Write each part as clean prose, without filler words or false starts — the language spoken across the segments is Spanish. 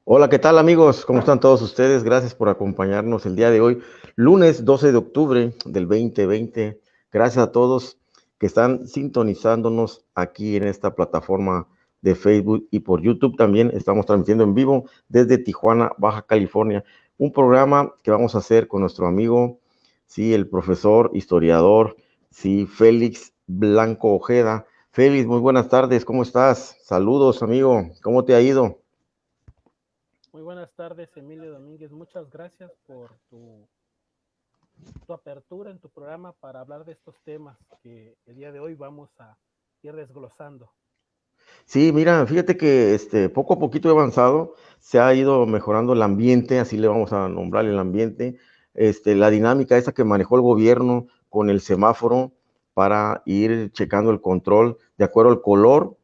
Hola, ¿qué tal amigos? ¿Cómo están todos ustedes? Gracias por acompañarnos el día de hoy, lunes 12 de octubre del 2020. Gracias a todos que están sintonizándonos aquí en esta plataforma de Facebook y por YouTube también. Estamos transmitiendo en vivo desde Tijuana, Baja California, un programa que vamos a hacer con nuestro amigo, sí, el profesor, historiador, sí, Félix Blanco Ojeda. Félix, muy buenas tardes, ¿cómo estás? Saludos, amigo, ¿cómo te ha ido? Muy buenas tardes, Emilio Domínguez. Muchas gracias por tu apertura en tu programa para hablar de estos temas que el día de hoy vamos a ir desglosando. Sí, mira, fíjate que poco a poquito he avanzado, se ha ido mejorando el ambiente, así le vamos a nombrar el ambiente, la dinámica esa que manejó el gobierno con el semáforo para ir checando el control de acuerdo al color,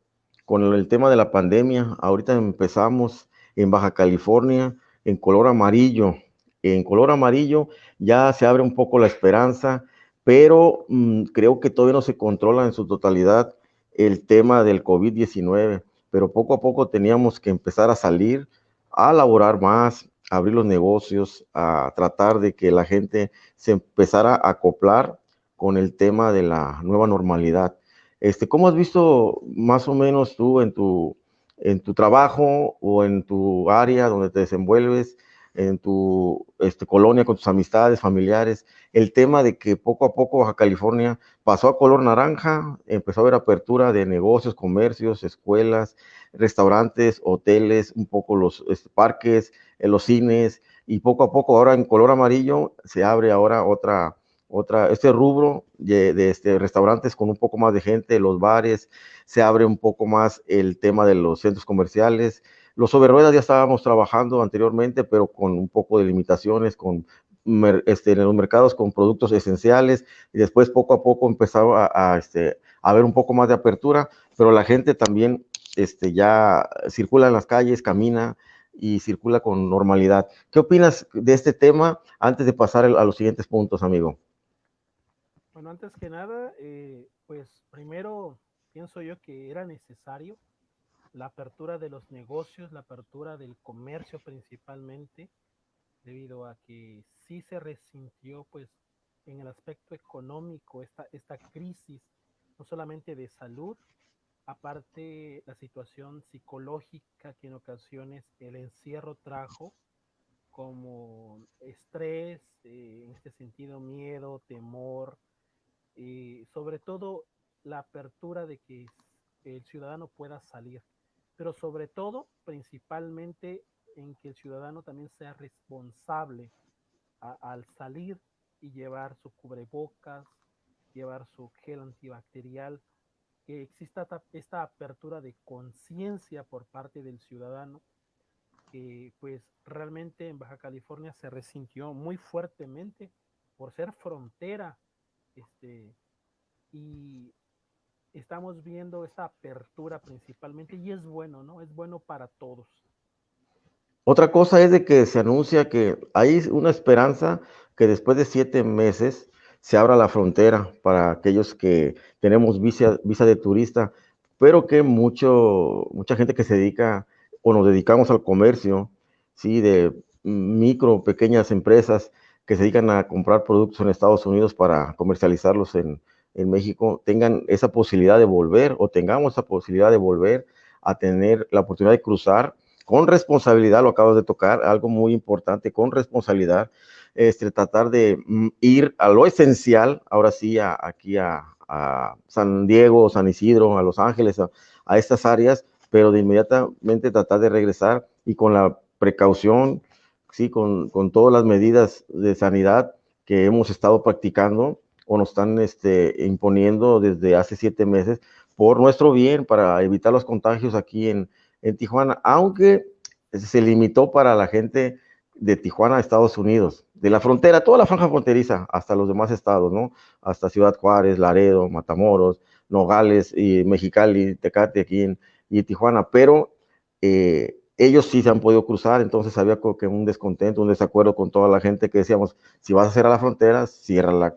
con el tema de la pandemia. Ahorita empezamos en Baja California en color amarillo. En color amarillo ya se abre un poco la esperanza, pero creo que todavía no se controla en su totalidad el tema del COVID-19, pero poco a poco teníamos que empezar a salir, a laborar más, a abrir los negocios, a tratar de que la gente se empezara a acoplar con el tema de la nueva normalidad. ¿Cómo has visto más o menos tú en tu trabajo o en tu área donde te desenvuelves, en tu colonia con tus amistades, familiares, el tema de que poco a poco Baja California pasó a color naranja, empezó a haber apertura de negocios, comercios, escuelas, restaurantes, hoteles, un poco los parques, los cines, y poco a poco ahora en color amarillo se abre ahora este rubro de restaurantes con un poco más de gente, los bares, se abre un poco más el tema de los centros comerciales. Los sobre ruedas ya estábamos trabajando anteriormente, pero con un poco de limitaciones, en los mercados con productos esenciales, y después poco a poco empezaba a haber un poco más de apertura, pero la gente también ya circula en las calles, camina y circula con normalidad. ¿Qué opinas de este tema antes de pasar a los siguientes puntos, amigo? Bueno, antes que nada, pues primero pienso yo que era necesario la apertura de los negocios, la apertura del comercio principalmente, debido a que sí se resintió pues en el aspecto económico esta crisis, no solamente de salud, aparte la situación psicológica que en ocasiones el encierro trajo, como estrés, en este sentido miedo, temor, sobre todo la apertura de que el ciudadano pueda salir, pero sobre todo, principalmente, en que el ciudadano también sea responsable al salir y llevar su cubrebocas, llevar su gel antibacterial, que exista esta apertura de conciencia por parte del ciudadano, que pues realmente en Baja California se resintió muy fuertemente por ser frontera, este, y estamos viendo esta apertura principalmente y es bueno, ¿no? Es bueno para todos. Otra cosa es de que se anuncia que hay una esperanza que después de 7 meses se abra la frontera para aquellos que tenemos visa de turista, pero que mucha gente que se dedica o nos dedicamos al comercio, sí, de micro, pequeñas empresas que se dedican a comprar productos en Estados Unidos para comercializarlos en México, tengan esa posibilidad de volver o tengamos esa posibilidad de volver a tener la oportunidad de cruzar con responsabilidad, lo acabas de tocar, algo muy importante, con responsabilidad, tratar de ir a lo esencial, ahora sí, aquí a San Diego, San Isidro, a Los Ángeles, a estas áreas, pero de inmediatamente tratar de regresar y con la precaución, sí, con todas las medidas de sanidad que hemos estado practicando o nos están imponiendo desde hace 7 meses por nuestro bien, para evitar los contagios aquí en Tijuana, aunque se limitó para la gente de Tijuana a Estados Unidos, de la frontera, toda la franja fronteriza, hasta los demás estados, ¿no? Hasta Ciudad Juárez, Laredo, Matamoros, Nogales y Mexicali, Tecate aquí y Tijuana, pero ellos sí se han podido cruzar, entonces había como que un descontento, un desacuerdo con toda la gente que decíamos, si vas a cerrar la frontera, ciérrala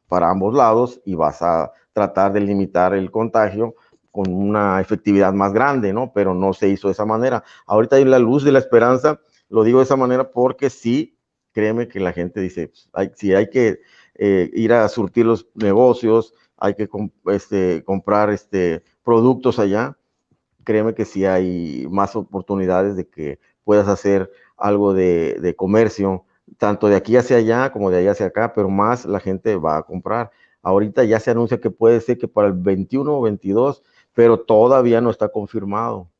para ambos lados y vas a tratar de limitar el contagio con una efectividad más grande, ¿no? Pero no se hizo de esa manera. Ahorita hay la luz de la esperanza, lo digo de esa manera porque sí, créeme que la gente dice, si hay que ir a surtir los negocios, hay que comprar productos allá, créeme que sí hay más oportunidades de que puedas hacer algo de comercio, tanto de aquí hacia allá como de allá hacia acá, pero más la gente va a comprar. Ahorita ya se anuncia que puede ser que para el 21 o 22, pero todavía no está confirmado.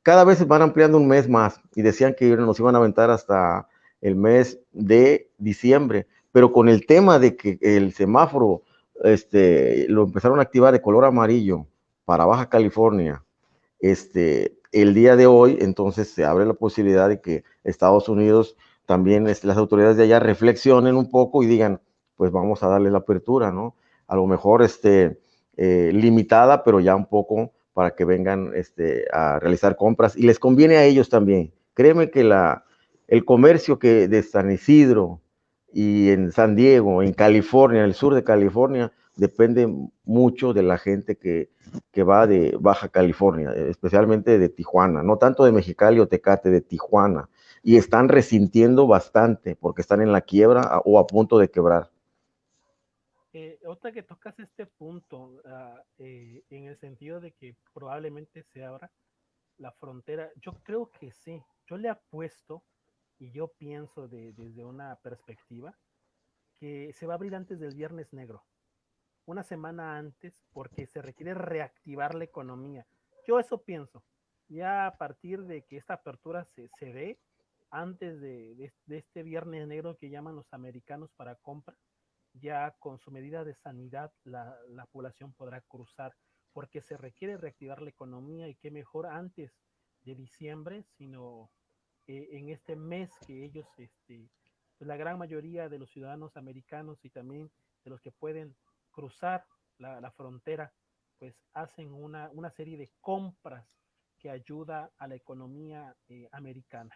Cada vez van ampliando un mes más y decían que nos iban a aventar hasta el mes de diciembre, pero con el tema de que el semáforo lo empezaron a activar de color amarillo para Baja California, el día de hoy, entonces se abre la posibilidad de que Estados Unidos también, las autoridades de allá reflexionen un poco y digan, pues vamos a darle la apertura, ¿no? A lo mejor limitada, pero ya un poco para que vengan a realizar compras y les conviene a ellos también. Créeme que el comercio que de San Isidro y en San Diego, en California, en el sur de California, depende mucho de la gente que va de Baja California, especialmente de Tijuana, no tanto de Mexicali o Tecate, de Tijuana, y están resintiendo bastante porque están en la quiebra o a punto de quebrar. Otra que tocas este punto, en el sentido de que probablemente se abra la frontera, yo creo que sí, yo le apuesto y yo pienso desde una perspectiva que se va a abrir antes del Viernes Negro, una semana antes, porque se requiere reactivar la economía. Yo eso pienso. Ya a partir de que esta apertura se dé, antes de este Viernes Negro que llaman los americanos para compra, ya con su medida de sanidad la población podrá cruzar, porque se requiere reactivar la economía y qué mejor antes de diciembre, sino en este mes que ellos, pues la gran mayoría de los ciudadanos americanos y también de los que pueden cruzar la frontera, pues hacen una serie de compras que ayuda a la economía americana.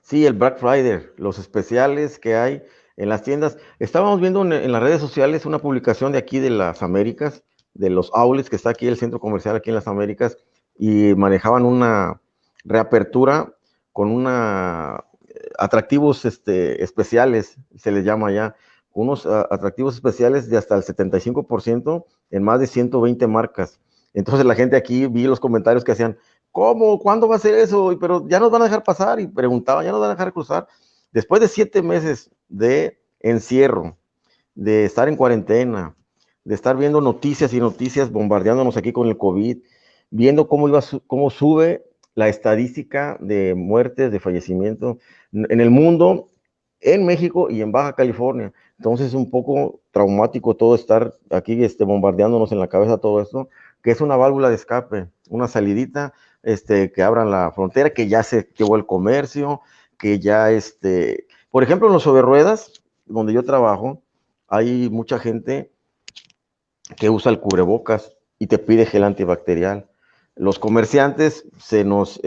Sí, el Black Friday, los especiales que hay en las tiendas. Estábamos viendo en las redes sociales una publicación de aquí de las Américas, de los outlets que está aquí, el centro comercial aquí en las Américas, y manejaban una reapertura con atractivos especiales, se les llama ya, unos atractivos especiales de hasta el 75% en más de 120 marcas. Entonces la gente aquí, vi los comentarios que hacían, ¿cómo? ¿Cuándo va a ser eso? Pero ya nos van a dejar pasar, y preguntaban, ¿ya nos van a dejar cruzar? Después de 7 meses de encierro, de estar en cuarentena, de estar viendo noticias y noticias bombardeándonos aquí con el COVID, viendo cómo sube la estadística de muertes, de fallecimiento en el mundo, en México y en Baja California. Entonces es un poco traumático todo estar aquí bombardeándonos en la cabeza todo esto, que es una válvula de escape, una salidita, que abran la frontera, que ya se llevó el comercio, que ya por ejemplo, en los sobre ruedas, donde yo trabajo, hay mucha gente que usa el cubrebocas y te pide gel antibacterial. Los comerciantes se nos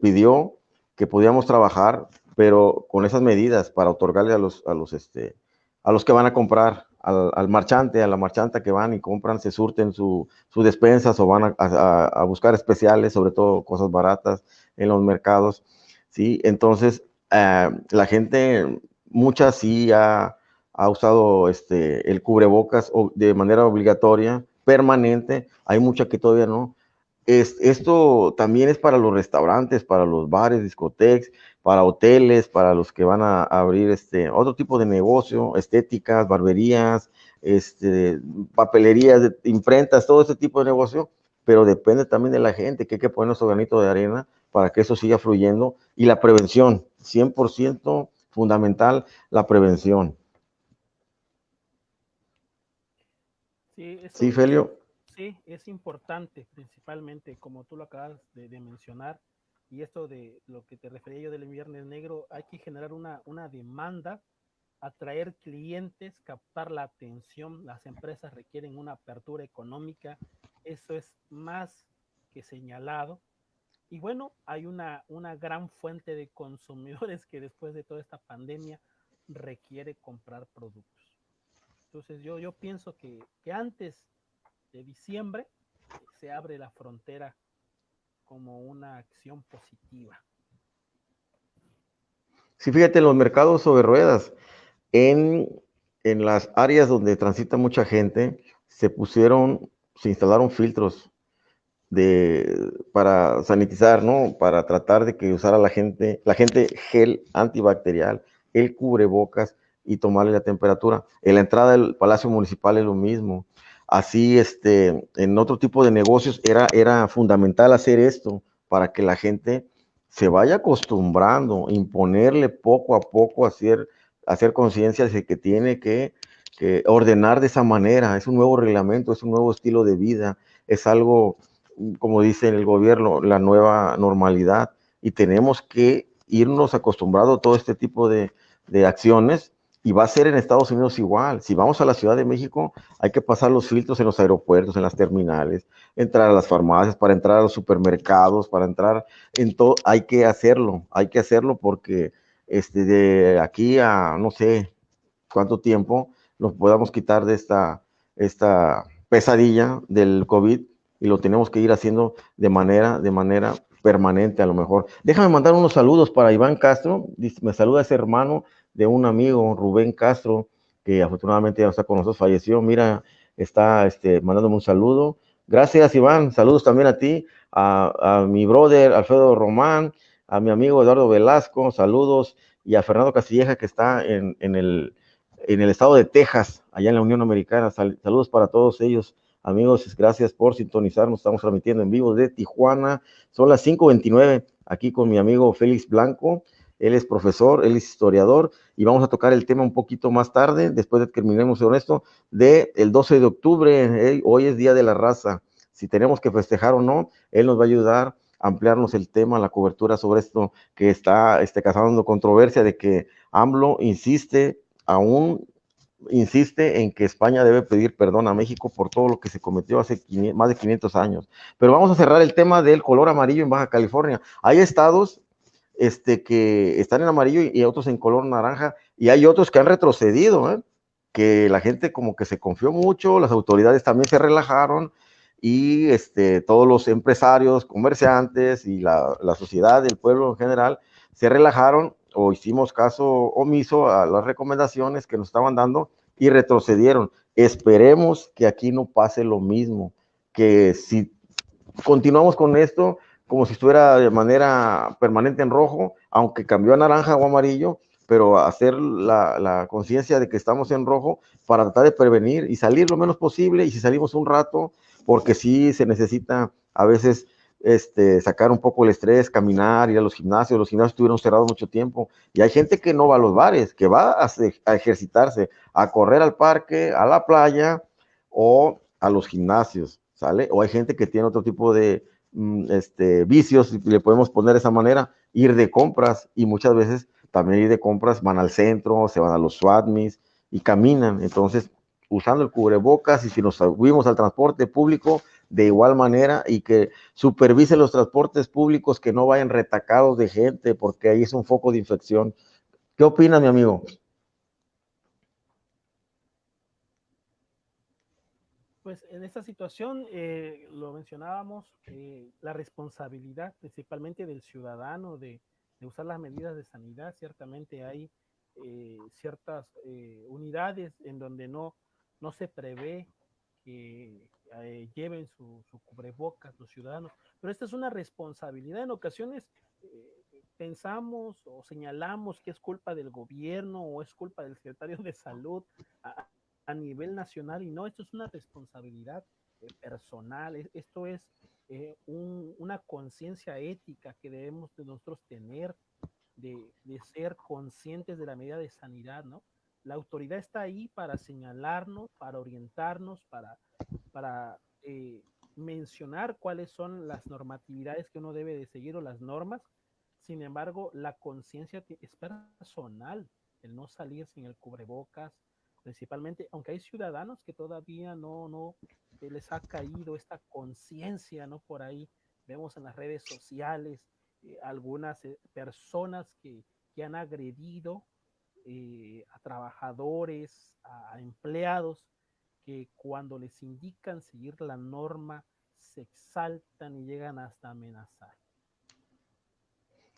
pidió que podíamos trabajar, pero con esas medidas para otorgarle a los que van a comprar, al marchante, a la marchanta que van y compran, se surten sus despensas o van a buscar especiales, sobre todo cosas baratas en los mercados, ¿sí? Entonces, la gente, mucha sí ha usado el cubrebocas de manera obligatoria, permanente, hay mucha que todavía no. Esto también es para los restaurantes, para los bares, discotecas, para hoteles, para los que van a abrir otro tipo de negocio, estéticas, barberías, papelerías, imprentas, todo este tipo de negocio, pero depende también de la gente, que hay que poner nuestro granito de arena para que eso siga fluyendo. Y la prevención, 100% fundamental, la prevención. Sí, Sí, eso Felio. sí es importante, principalmente, como tú lo acabas de mencionar, y esto de lo que te refería yo del Viernes Negro, hay que generar una demanda, atraer clientes, captar la atención, las empresas requieren una apertura económica, eso es más que señalado. Y bueno, hay una gran fuente de consumidores que después de toda esta pandemia requiere comprar productos. Entonces yo pienso que antes de diciembre, se abre la frontera como una acción positiva. Sí, fíjate, en los mercados sobre ruedas, en, en las áreas donde transita mucha gente, se instalaron filtros para sanitizar, ¿no? Para tratar de que usara la gente gel antibacterial, el cubrebocas y tomarle la temperatura. En la entrada del Palacio Municipal es lo mismo. Así, en otro tipo de negocios era fundamental hacer esto para que la gente se vaya acostumbrando, imponerle poco a poco, hacer conciencia de que tiene que ordenar de esa manera. Es un nuevo reglamento, es un nuevo estilo de vida, es algo, como dice el gobierno, la nueva normalidad, y tenemos que irnos acostumbrando a todo este tipo de acciones, y va a ser en Estados Unidos igual. Si vamos a la Ciudad de México, hay que pasar los filtros en los aeropuertos, en las terminales, entrar a las farmacias, para entrar a los supermercados, para entrar en todo, hay que hacerlo porque de aquí a no sé cuánto tiempo nos podamos quitar de esta pesadilla del COVID, y lo tenemos que ir haciendo de manera permanente a lo mejor. Déjame mandar unos saludos para Iván Castro. Me saluda ese hermano de un amigo, Rubén Castro, que afortunadamente ya no está con nosotros, falleció. Mira, está mandándome un saludo. Gracias, Iván. Saludos también a ti, a mi brother Alfredo Román, a mi amigo Eduardo Velasco, saludos, y a Fernando Castilleja, que está en el estado de Texas, allá en la Unión Americana. Saludos para todos ellos. Amigos, gracias por sintonizarnos. Estamos transmitiendo en vivo de Tijuana. Son las 5:29, aquí con mi amigo Félix Blanco. Él es profesor, él es historiador, y vamos a tocar el tema un poquito más tarde, después de que terminemos con esto, del 12 de octubre. Hoy es Día de la Raza. Si tenemos que festejar o no, él nos va a ayudar a ampliarnos el tema, la cobertura sobre esto que está causando controversia, de que AMLO aún insiste en que España debe pedir perdón a México por todo lo que se cometió hace más de 500 años. Pero vamos a cerrar el tema del color amarillo en Baja California. Hay estados que están en amarillo y otros en color naranja, y hay otros que han retrocedido, que la gente como que se confió mucho, las autoridades también se relajaron, y todos los empresarios, comerciantes y la sociedad, el pueblo en general, se relajaron o hicimos caso omiso a las recomendaciones que nos estaban dando y retrocedieron. Esperemos que aquí no pase lo mismo, que si continuamos con esto como si estuviera de manera permanente en rojo, aunque cambió a naranja o amarillo, pero hacer la conciencia de que estamos en rojo para tratar de prevenir y salir lo menos posible, y si salimos un rato, porque sí se necesita a veces sacar un poco el estrés, caminar, ir a los gimnasios estuvieron cerrados mucho tiempo, y hay gente que no va a los bares, que va a ejercitarse, a correr al parque, a la playa o a los gimnasios, ¿sale? O hay gente que tiene otro tipo de vicios, si le podemos poner de esa manera, ir de compras, y muchas veces también ir de compras van al centro, se van a los SWAT meets y caminan. Entonces, usando el cubrebocas, y si nos subimos al transporte público, de igual manera, y que supervise los transportes públicos, que no vayan retacados de gente, porque ahí es un foco de infección. ¿Qué opinas, mi amigo? Pues en esta situación, lo mencionábamos, la responsabilidad principalmente del ciudadano de usar las medidas de sanidad. Ciertamente hay ciertas unidades en donde no se prevé que lleven su cubrebocas los ciudadanos, pero esta es una responsabilidad. En ocasiones pensamos o señalamos que es culpa del gobierno o es culpa del secretario de salud a nivel nacional, y no, esto es una responsabilidad personal. Esto es una conciencia ética que debemos de nosotros tener, de ser conscientes de la medida de sanidad, ¿no? La autoridad está ahí para señalarnos, para orientarnos, para mencionar cuáles son las normatividades que uno debe de seguir o las normas. Sin embargo, la conciencia es personal, el no salir sin el cubrebocas, principalmente, aunque hay ciudadanos que todavía no les ha caído esta conciencia, ¿no? Por ahí vemos en las redes sociales algunas personas que han agredido a trabajadores, a empleados, que cuando les indican seguir la norma se exaltan y llegan hasta amenazar.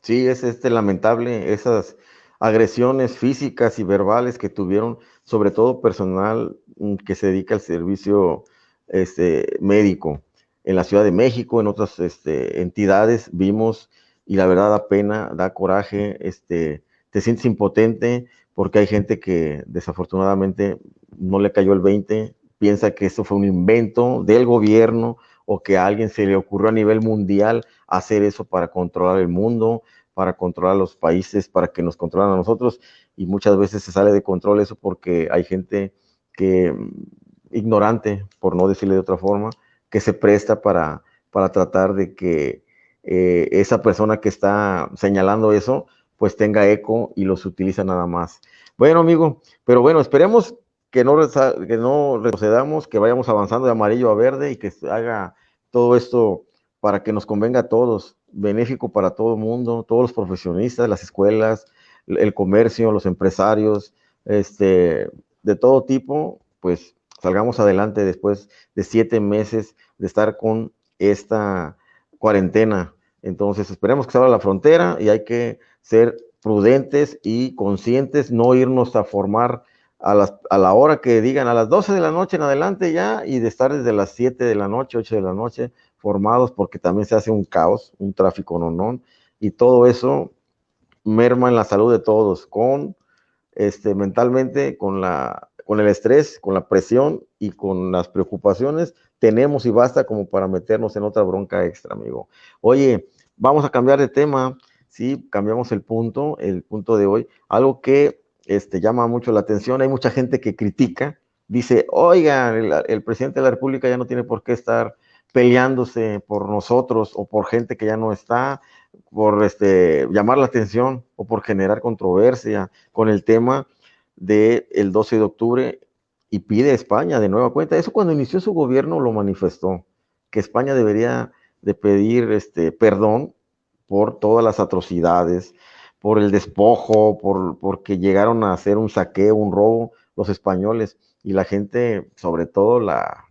Sí, es lamentable esas agresiones físicas y verbales que tuvieron, sobre todo personal que se dedica al servicio médico. En la Ciudad de México, en otras entidades, vimos, y la verdad da pena, da coraje, te sientes impotente porque hay gente que desafortunadamente no le cayó el 20, piensa que esto fue un invento del gobierno o que a alguien se le ocurrió a nivel mundial hacer eso para controlar el mundo, para controlar los países, para que nos controlen a nosotros, y muchas veces se sale de control eso porque hay gente que, ignorante, por no decirle de otra forma, que se presta para tratar de que esa persona que está señalando eso, pues tenga eco y los utiliza nada más. Bueno, amigo, pero bueno, esperemos que no retrocedamos, que vayamos avanzando de amarillo a verde y que se haga todo esto para que nos convenga a todos, benéfico para todo el mundo, todos los profesionistas, las escuelas, el comercio, los empresarios, de todo tipo, pues salgamos adelante después de 7 meses de estar con esta cuarentena. Entonces, esperemos que se abra la frontera y hay que ser prudentes y conscientes, no irnos a formar a la hora que digan, a las 12 de la noche en adelante ya, y de estar desde las 7 de la noche, 8 de la noche, formados, porque también se hace un caos, un tráfico nonón, y todo eso merma en la salud de todos, mentalmente, con el estrés, con la presión y con las preocupaciones, tenemos y basta como para meternos en otra bronca extra, amigo. Oye, vamos a cambiar de tema, sí, cambiamos el punto de hoy, algo que llama mucho la atención, hay mucha gente que critica, dice, oiga, el presidente de la República ya no tiene por qué estar peleándose por nosotros o por gente que ya no está, por llamar la atención o por generar controversia con el tema del 12 de octubre, y pide a España de nueva cuenta. Eso cuando inició su gobierno lo manifestó, que España debería de pedir perdón por todas las atrocidades, por el despojo, porque llegaron a hacer un saqueo, un robo los españoles, y la gente, sobre todo la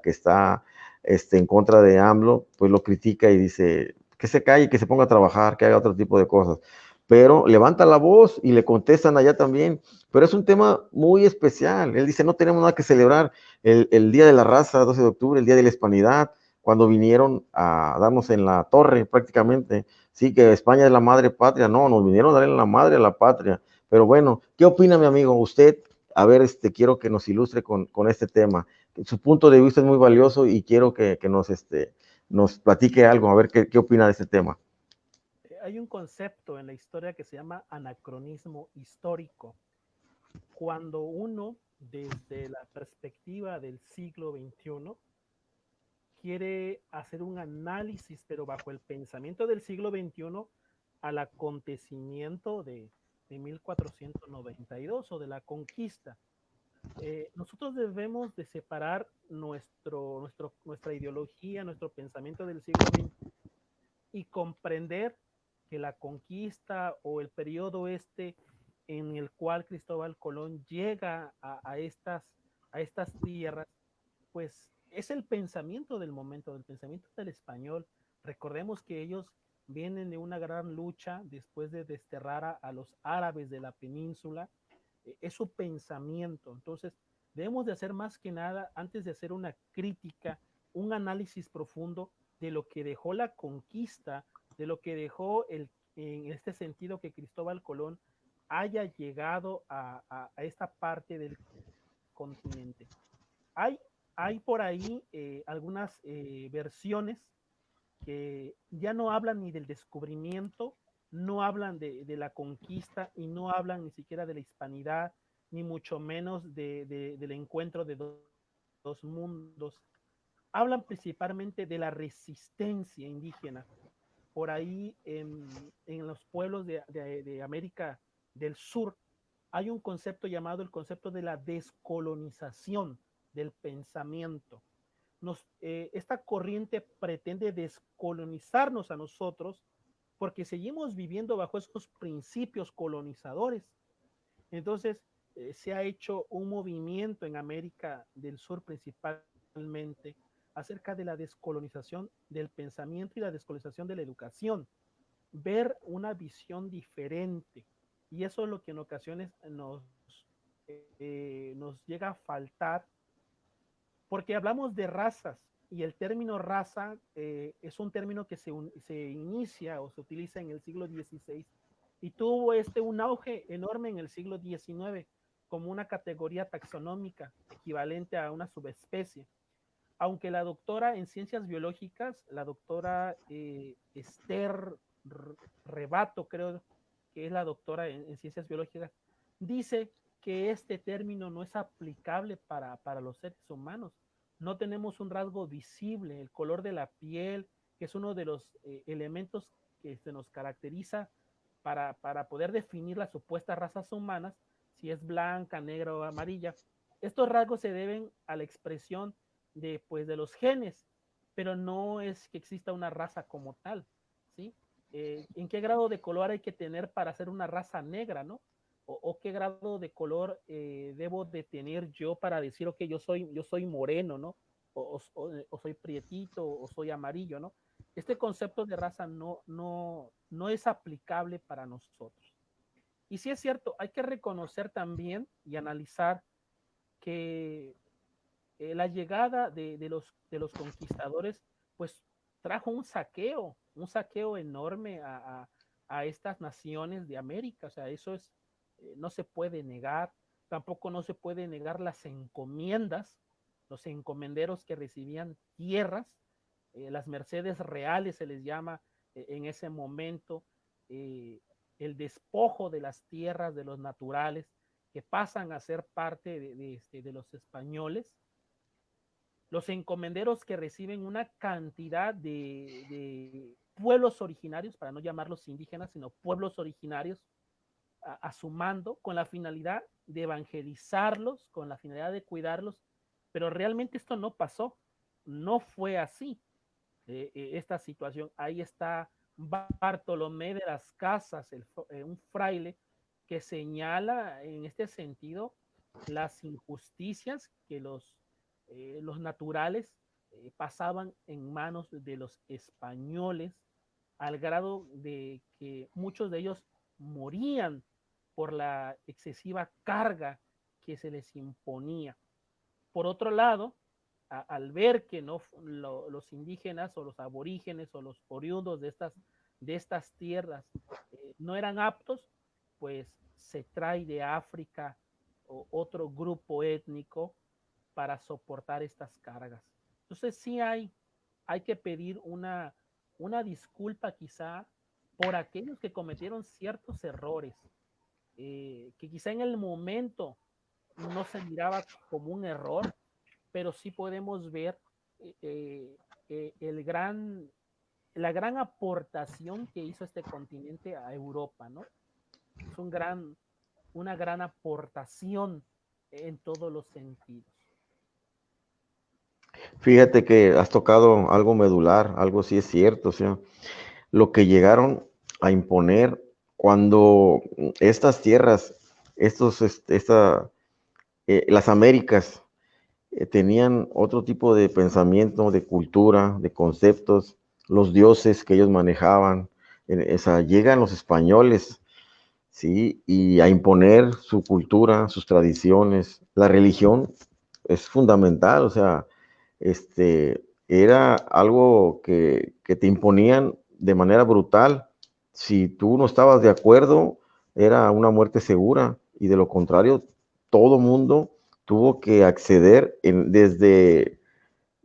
que está en contra de AMLO, pues lo critica y dice que se calle, que se ponga a trabajar, que haga otro tipo de cosas. Pero levanta la voz y le contestan allá también. Pero es un tema muy especial. Él dice, no tenemos nada que celebrar. El Día de la Raza, 12 de octubre, el Día de la Hispanidad, cuando vinieron a darnos en la torre prácticamente. Sí, que España es la madre patria. No, nos vinieron a dar en la madre a la patria. Pero bueno, ¿qué opina mi amigo? Usted, a ver, quiero que nos ilustre con este tema. Su punto de vista es muy valioso y quiero que nos platique algo, a ver qué opina de este tema. Hay un concepto en la historia que se llama anacronismo histórico. Cuando uno, desde la perspectiva del siglo XXI, quiere hacer un análisis, pero bajo el pensamiento del siglo XXI, al acontecimiento de 1492 o de la conquista. Nosotros debemos de separar nuestra ideología, nuestro pensamiento del siglo XX y comprender que la conquista o el periodo en el cual Cristóbal Colón llega a estas tierras, pues es el pensamiento del momento, del pensamiento del español. Recordemos que ellos vienen de una gran lucha después de desterrar a los árabes de la península, es su pensamiento. Entonces, debemos de hacer más que nada, antes de hacer una crítica, un análisis profundo de lo que dejó la conquista, de lo que dejó en este sentido que Cristóbal Colón haya llegado a esta parte del continente. Hay, hay por ahí algunas versiones que ya no hablan ni del descubrimiento, no hablan de la conquista y no hablan ni siquiera de la hispanidad, ni mucho menos del encuentro de dos mundos. Hablan principalmente de la resistencia indígena. Por ahí en los pueblos de América del Sur hay un concepto llamado el concepto de la descolonización del pensamiento. Esta corriente pretende descolonizarnos a nosotros porque seguimos viviendo bajo esos principios colonizadores. Entonces, se ha hecho un movimiento en América del Sur principalmente acerca de la descolonización del pensamiento y la descolonización de la educación, ver una visión diferente. Y eso es lo que en ocasiones nos llega a faltar, porque hablamos de razas y el término raza es un término que se inicia o se utiliza en el siglo XVI y tuvo un auge enorme en el siglo XIX como una categoría taxonómica equivalente a una subespecie. Aunque la doctora en ciencias biológicas, la doctora Esther Rebato, creo que es la doctora en ciencias biológicas, dice que este término no es aplicable para los seres humanos. No tenemos un rasgo visible, el color de la piel, que es uno de los elementos que se nos caracteriza para poder definir las supuestas razas humanas, si es blanca, negra o amarilla. Estos rasgos se deben a la expresión de los genes, pero no es que exista una raza como tal, ¿sí? ¿En qué grado de color hay que tener para ser una raza negra, ¿no? O qué grado de color debo de tener yo para decir, ok, yo soy moreno, ¿no? O soy prietito, o soy amarillo, ¿no? Este concepto de raza no es aplicable para nosotros. Y sí es cierto, hay que reconocer también y analizar que la llegada de los conquistadores, pues trajo un saqueo enorme a estas naciones de América. O sea, eso es, no se puede negar. Tampoco no se puede negar las encomiendas, los encomenderos que recibían tierras, las mercedes reales se les llama en ese momento, eh, el despojo de las tierras de los naturales que pasan a ser parte de los españoles, los encomenderos que reciben una cantidad de pueblos originarios, para no llamarlos indígenas, sino pueblos originarios, a su mando, con la finalidad de evangelizarlos, con la finalidad de cuidarlos, pero realmente esto no pasó, no fue así esta situación. Ahí está Bartolomé de las Casas, un fraile, que señala en este sentido las injusticias que los naturales pasaban en manos de los españoles, al grado de que muchos de ellos morían por la excesiva carga que se les imponía. Por otro lado, al ver que los indígenas o los aborígenes o los oriundos de estas tierras no eran aptos, pues se trae de África otro grupo étnico para soportar estas cargas. Entonces sí hay que pedir una disculpa quizá por aquellos que cometieron ciertos errores, que quizá en el momento no se miraba como un error, pero sí podemos ver eh, eh, el gran, la gran aportación que hizo este continente a Europa, ¿no? Es una gran aportación en todos los sentidos. Fíjate que has tocado algo medular, algo sí es cierto, o sea, lo que llegaron a imponer cuando estas tierras, las Américas, tenían otro tipo de pensamiento, de cultura, de conceptos, los dioses que ellos manejaban. Llegan los españoles, ¿sí? Y a imponer su cultura, sus tradiciones. La religión es fundamental, o sea, era algo que te imponían de manera brutal. Si tú no estabas de acuerdo, era una muerte segura, y de lo contrario, todo mundo tuvo que acceder desde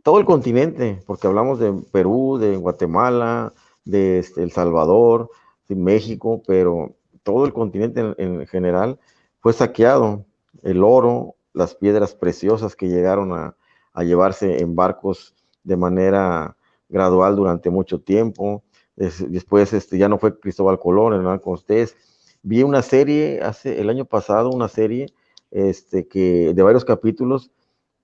todo el continente, porque hablamos de Perú, de Guatemala, de El Salvador, de México, pero todo el continente en general fue saqueado. El oro, las piedras preciosas que llegaron a llevarse en barcos de manera gradual durante mucho tiempo. Después ya no fue Cristóbal Colón, Hernán Cortés. Vi una serie el año pasado, una serie de varios capítulos,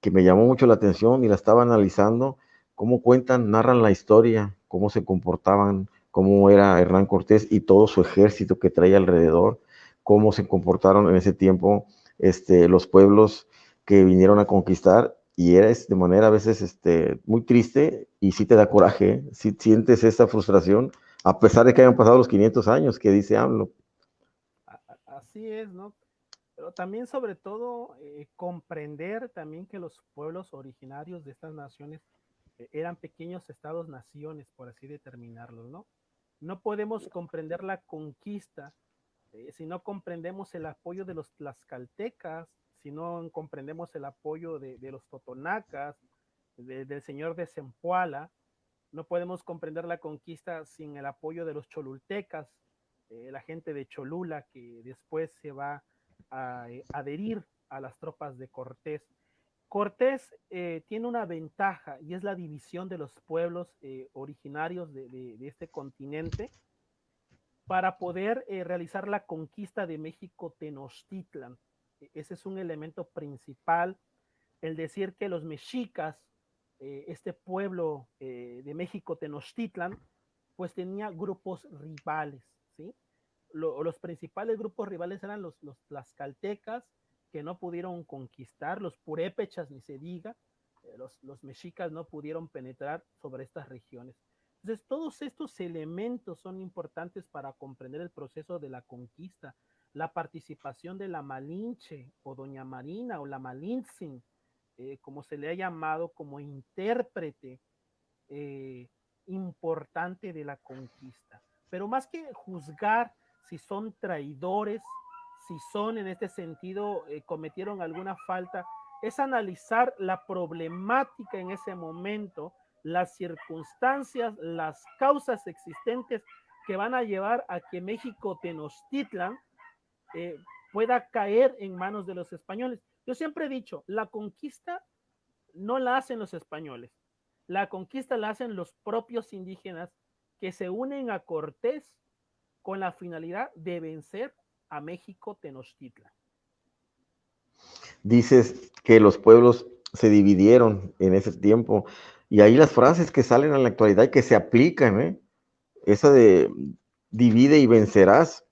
que me llamó mucho la atención y la estaba analizando, cómo cuentan, narran la historia, cómo se comportaban, cómo era Hernán Cortés y todo su ejército que traía alrededor, cómo se comportaron en ese tiempo los pueblos que vinieron a conquistar, y eres de manera a veces muy triste, y sí te da coraje, si sientes esa frustración, a pesar de que hayan pasado los 500 años que dice AMLO. Así es, ¿no? Pero también sobre todo comprender también que los pueblos originarios de estas naciones eran pequeños estados-naciones, por así determinarlos, ¿no? No podemos comprender la conquista si no comprendemos el apoyo de los tlaxcaltecas, si no comprendemos el apoyo de los totonacas, del señor de Zempoala, no podemos comprender la conquista sin el apoyo de los cholultecas, la gente de Cholula que después se va a adherir a las tropas de Cortés. Cortés tiene una ventaja y es la división de los pueblos originarios de este continente para poder realizar la conquista de México Tenochtitlan. Ese es un elemento principal, el decir que los mexicas, este pueblo de México Tenochtitlan, pues tenía grupos rivales, ¿sí? Los principales grupos rivales eran los tlaxcaltecas, que no pudieron conquistar, los purépechas, ni se diga, los mexicas no pudieron penetrar sobre estas regiones. Entonces, todos estos elementos son importantes para comprender el proceso de la conquista, la participación de la Malinche o Doña Marina o la Malintzin, como se le ha llamado como intérprete eh, importante de la conquista. Pero más que juzgar si son traidores, si son en este sentido, cometieron alguna falta, es analizar la problemática en ese momento, las circunstancias, las causas existentes que van a llevar a que México Tenochtitlan eh, pueda caer en manos de los españoles. Yo siempre he dicho, la conquista no la hacen los españoles, la conquista la hacen los propios indígenas que se unen a Cortés con la finalidad de vencer a México Tenochtitlan. Dices que los pueblos se dividieron en ese tiempo, y ahí las frases que salen en la actualidad y que se aplican, esa de divide y vencerás,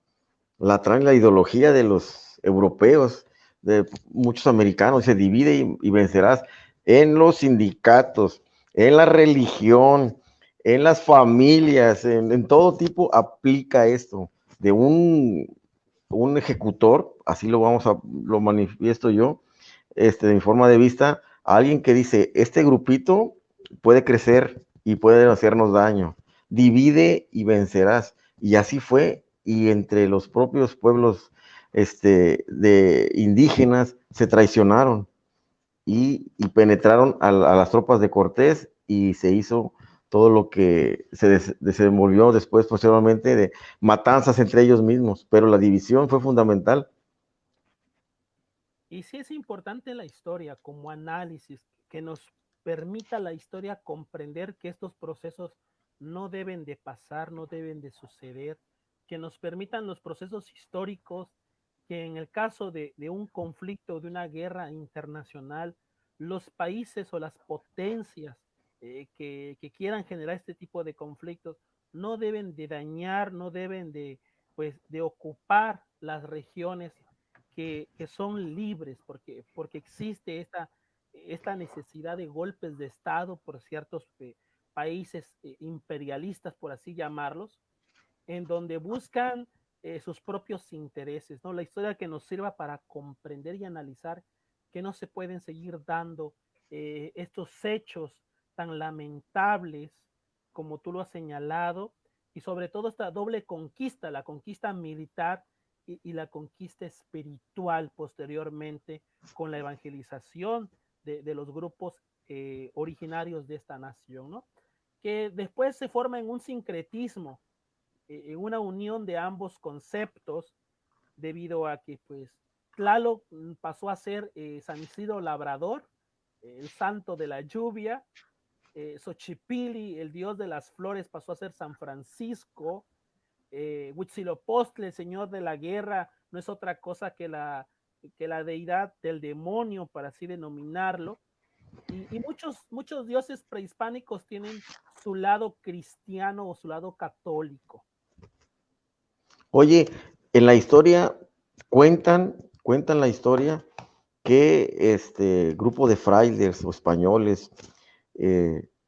la traen la ideología de los europeos, de muchos americanos, se divide y vencerás en los sindicatos, en la religión, en las familias, en todo tipo aplica esto, de un ejecutor, así lo manifiesto yo, de mi forma de vista, a alguien que dice, este grupito puede crecer y puede hacernos daño, divide y vencerás, y así fue, y entre los propios pueblos de indígenas se traicionaron y penetraron a las tropas de Cortés, y se hizo todo lo que se desenvolvió después, posteriormente, de matanzas entre ellos mismos, pero la división fue fundamental. Y sí es importante la historia como análisis que nos permita la historia comprender que estos procesos no deben de pasar, no deben de suceder, que nos permitan los procesos históricos, que en el caso de un conflicto, de una guerra internacional, los países o las potencias que quieran generar este tipo de conflictos no deben de dañar, no deben de, pues, de ocupar las regiones que son libres, porque existe esta necesidad de golpes de Estado por ciertos países imperialistas, por así llamarlos, en donde buscan sus propios intereses, ¿no? La historia que nos sirva para comprender y analizar que no se pueden seguir dando estos hechos tan lamentables como tú lo has señalado, y sobre todo esta doble conquista, la conquista militar y la conquista espiritual posteriormente con la evangelización de los grupos originarios de esta nación, ¿no? Que después se forma en un sincretismo, en una unión de ambos conceptos, debido a que pues Tlaloc pasó a ser San Isidro Labrador, el santo de la lluvia, Xochipilli, el dios de las flores, pasó a ser San Francisco, Huitzilopochtli, el señor de la guerra, no es otra cosa que la deidad del demonio, para así denominarlo, y muchos dioses prehispánicos tienen su lado cristiano o su lado católico. Oye, en la historia cuentan cuentan la historia que este grupo de frailes o españoles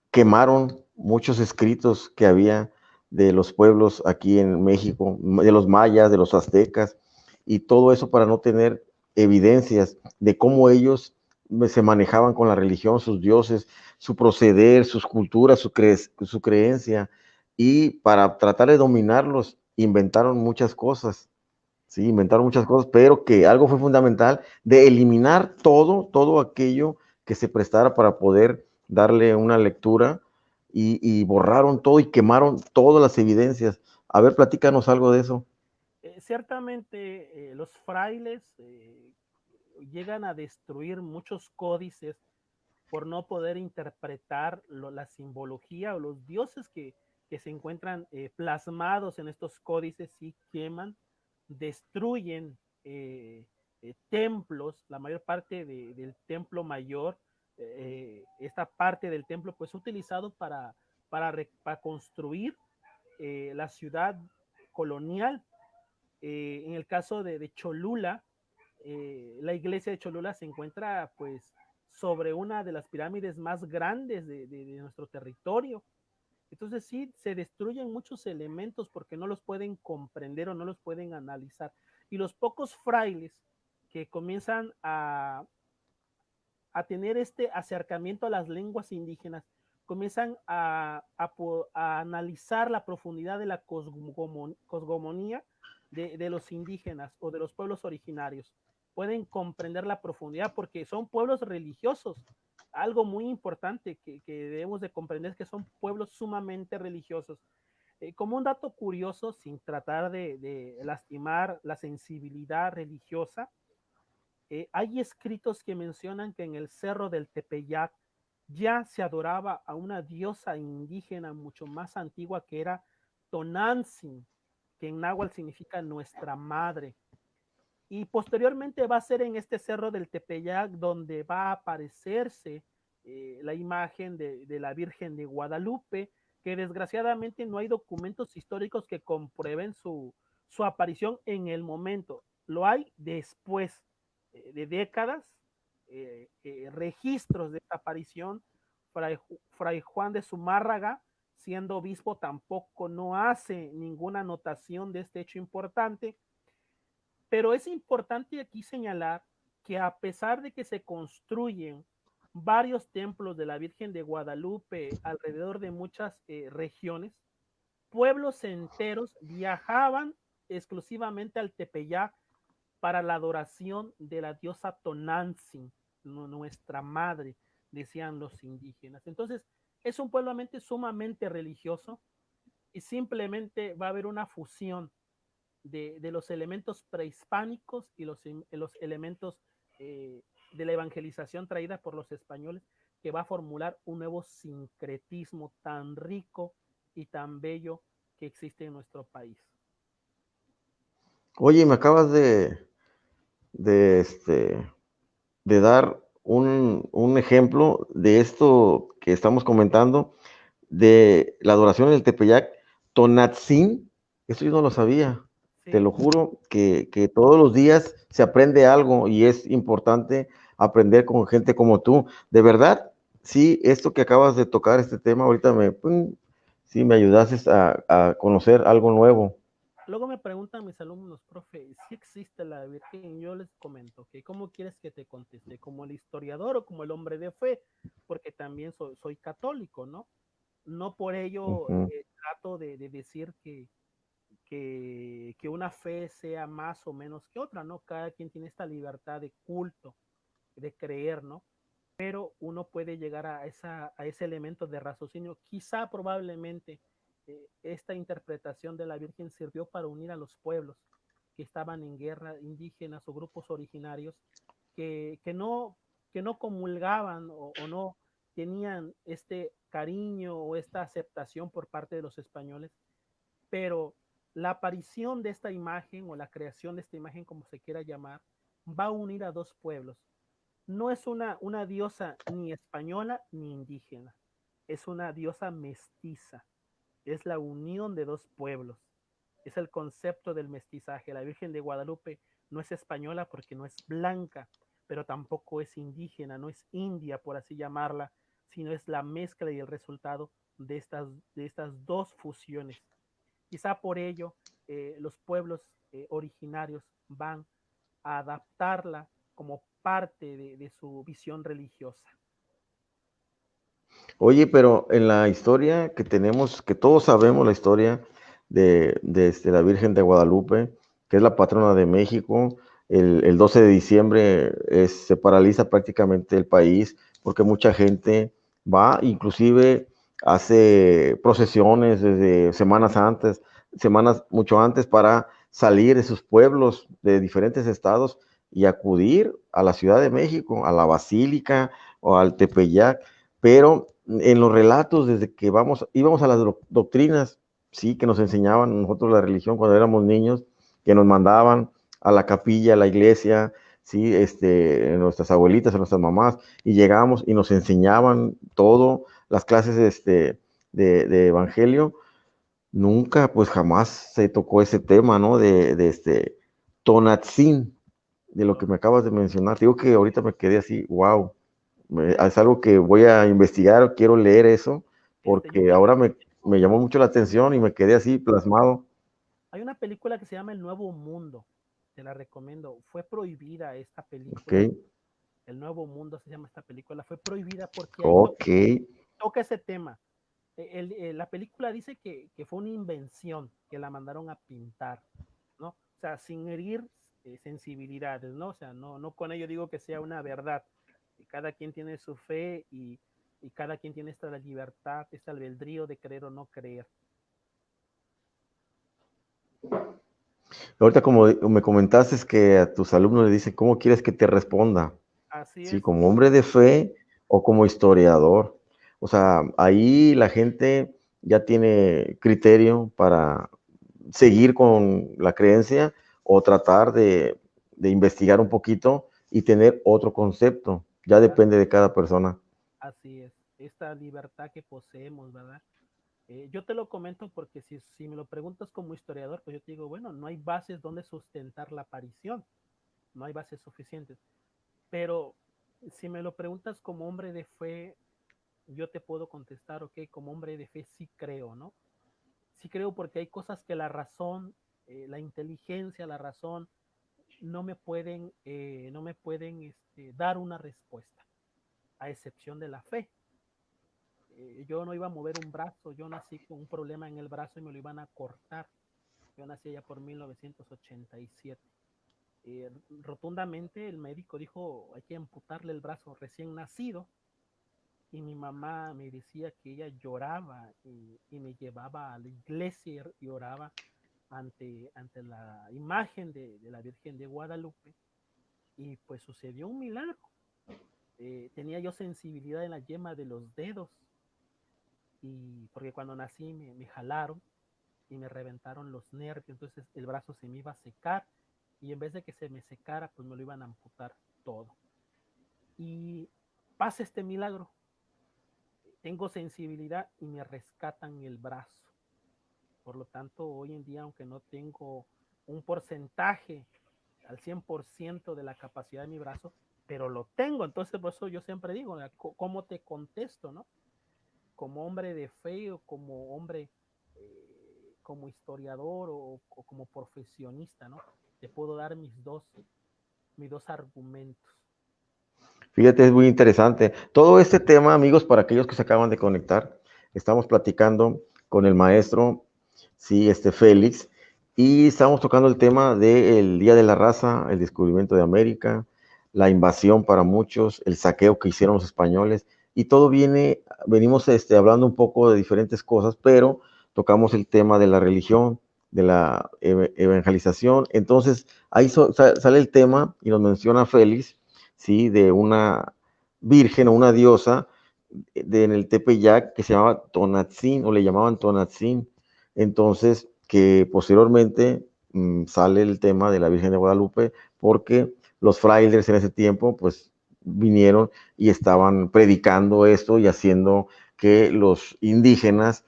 quemaron muchos escritos que había de los pueblos aquí en México, de los mayas, de los aztecas, y todo eso para no tener evidencias de cómo ellos se manejaban con la religión, sus dioses, su proceder, sus culturas, su creencia, y para tratar de dominarlos, inventaron muchas cosas. Sí, inventaron muchas cosas, pero que algo fue fundamental de eliminar todo aquello que se prestara para poder darle una lectura y borraron todo y quemaron todas las evidencias. A ver, platícanos algo de eso. Ciertamente los frailes llegan a destruir muchos códices por no poder interpretar la simbología o los dioses que se encuentran plasmados en estos códices y queman, destruyen templos, la mayor parte del templo mayor, esta parte del templo pues utilizado para construir la ciudad colonial. En el caso de Cholula, la iglesia de Cholula se encuentra pues sobre una de las pirámides más grandes de nuestro territorio. Entonces sí, se destruyen muchos elementos porque no los pueden comprender o no los pueden analizar. Y los pocos frailes que comienzan a tener este acercamiento a las lenguas indígenas, comienzan a analizar la profundidad de la cosmogonía de los indígenas o de los pueblos originarios. Pueden comprender la profundidad porque son pueblos religiosos. Algo muy importante que debemos de comprender es que son pueblos sumamente religiosos. Como un dato curioso, sin tratar de lastimar la sensibilidad religiosa, hay escritos que mencionan que en el cerro del Tepeyac ya se adoraba a una diosa indígena mucho más antigua que era Tonantzin, que en náhuatl significa nuestra madre. Y posteriormente va a ser en este cerro del Tepeyac donde va a aparecerse la imagen de la Virgen de Guadalupe, que desgraciadamente no hay documentos históricos que comprueben su aparición en el momento. Lo hay después de décadas, registros de esta aparición. Fray Juan de Zumárraga, siendo obispo, tampoco no hace ninguna anotación de este hecho importante, pero es importante aquí señalar que a pesar de que se construyen varios templos de la Virgen de Guadalupe alrededor de muchas regiones, pueblos enteros viajaban exclusivamente al Tepeyac para la adoración de la diosa Tonantzin, nuestra madre, decían los indígenas. Entonces, es un pueblo sumamente religioso y simplemente va a haber una fusión de los elementos prehispánicos y los elementos de la evangelización traída por los españoles, que va a formular un nuevo sincretismo tan rico y tan bello que existe en nuestro país. Oye, me acabas de, este, de dar un ejemplo de esto que estamos comentando, de la adoración del Tepeyac, Tonatzin, eso yo no lo sabía. Te Sí, lo juro que todos los días se aprende algo y es importante aprender con gente como tú. De verdad, sí, esto que acabas de tocar, este tema, ahorita sí, me ayudaste a conocer algo nuevo. luego me preguntan mis alumnos, profe, si existe la Virgen, y yo les comento que cómo quieres que te conteste, como el historiador o como el hombre de fe, porque también soy católico, ¿no? No por ello Ujú. trato de decir que una fe sea más o menos que otra, ¿no? Cada quien tiene esta libertad de culto, de creer, ¿no? Pero uno puede llegar a ese elemento de raciocinio. Quizá probablemente esta interpretación de la Virgen sirvió para unir a los pueblos que estaban en guerra, indígenas o grupos originarios, que, que, no, que no comulgaban o no tenían este cariño o esta aceptación por parte de los españoles, pero la aparición de esta imagen o la creación de esta imagen, como se quiera llamar, va a unir a dos pueblos. No es una diosa ni española ni indígena, es una diosa mestiza, es la unión de dos pueblos, es el concepto del mestizaje. La Virgen de Guadalupe no es española porque no es blanca, pero tampoco es indígena, no es india, por así llamarla, sino es la mezcla y el resultado de estas dos fusiones. Quizá por ello los pueblos originarios van a adaptarla como parte de su visión religiosa. Oye, pero en la historia que tenemos, que todos sabemos la historia de la Virgen de Guadalupe, que es la patrona de México, el 12 de diciembre se paraliza prácticamente el país porque mucha gente va, inclusive hace procesiones desde semanas antes, semanas mucho antes para salir de sus pueblos de diferentes estados y acudir a la Ciudad de México, a la Basílica o al Tepeyac, pero en los relatos, desde que íbamos a las doctrinas, sí, que nos enseñaban nosotros la religión cuando éramos niños, que nos mandaban a la capilla, a la iglesia, sí, nuestras abuelitas, a nuestras mamás, y llegábamos y nos enseñaban todo, las clases de evangelio. Nunca, pues jamás se tocó ese tema, ¿no? De Tonatzin, de lo que me acabas de mencionar. Digo que ahorita me quedé así, wow, es algo que voy a investigar, quiero leer eso, Yo porque creo ahora que me llamó mucho la atención y me quedé así plasmado. hay una película que se llama El Nuevo Mundo, te la recomiendo. Fue prohibida esta Ok, película, El Nuevo Mundo se llama esta película, fue prohibida porque ahí ok. toca ese tema. La película dice que fue una invención, que la mandaron a pintar, ¿no? O sea, sin herir sensibilidades, ¿no? O sea, no con ello digo que sea una verdad. Cada quien tiene su fe y cada quien tiene esta libertad, este albedrío de creer o no creer. Ahorita como me comentaste es que a tus alumnos le dicen, ¿cómo quieres que te responda? Así ¿Sí? es, ¿Como hombre de fe o como historiador? O sea, ahí la gente ya tiene criterio para seguir con la creencia o tratar de investigar un poquito y tener otro concepto. Ya depende de cada persona. así es. Esta libertad que poseemos, ¿verdad? Yo te lo comento porque si me lo preguntas como historiador, pues yo te digo, bueno, no hay bases donde sustentar la aparición, no hay bases suficientes. Pero si me lo preguntas como hombre de fe, yo te puedo contestar, ok, como hombre de fe sí creo, ¿no? Sí creo porque hay cosas que la razón, la inteligencia, la razón, no me pueden dar una respuesta, a excepción de la fe. Yo no iba a mover un brazo, yo nací con un problema en el brazo y me lo iban a cortar. Yo nací allá por 1987. Rotundamente el médico dijo, hay que amputarle el brazo recién nacido, y mi mamá me decía que ella lloraba y me llevaba a la iglesia y oraba ante la imagen de la Virgen de Guadalupe, y pues sucedió un milagro. Tenía yo sensibilidad en la yema de los dedos, y porque cuando nací me jalaron y me reventaron los nervios, entonces el brazo se me iba a secar, y en vez de que se me secara, pues me lo iban a amputar todo. Y pasa este milagro, tengo sensibilidad y me rescatan el brazo. Por lo tanto, hoy en día, aunque no tengo un porcentaje al 100% de la capacidad de mi brazo, pero lo tengo. Entonces, por eso yo siempre digo, ¿cómo te contesto, no? Como hombre de fe o como hombre, como historiador o como profesionista, ¿no? Te puedo dar mis dos argumentos. Fíjate, es muy interesante. Todo este tema, amigos, para aquellos que se acaban de conectar, estamos platicando con el maestro, sí, Félix, y estamos tocando el tema del Día de la Raza, el descubrimiento de América, la invasión para muchos, el saqueo que hicieron los españoles, y todo venimos hablando un poco de diferentes cosas, pero tocamos el tema de la religión, de la evangelización. Entonces, ahí sale el tema y nos menciona Félix, ¿sí? De una virgen o una diosa en el Tepeyac que se llamaba Tonatzin o le llamaban Tonatzin. Entonces, que posteriormente sale el tema de la Virgen de Guadalupe porque los frailes en ese tiempo pues vinieron y estaban predicando esto y haciendo que los indígenas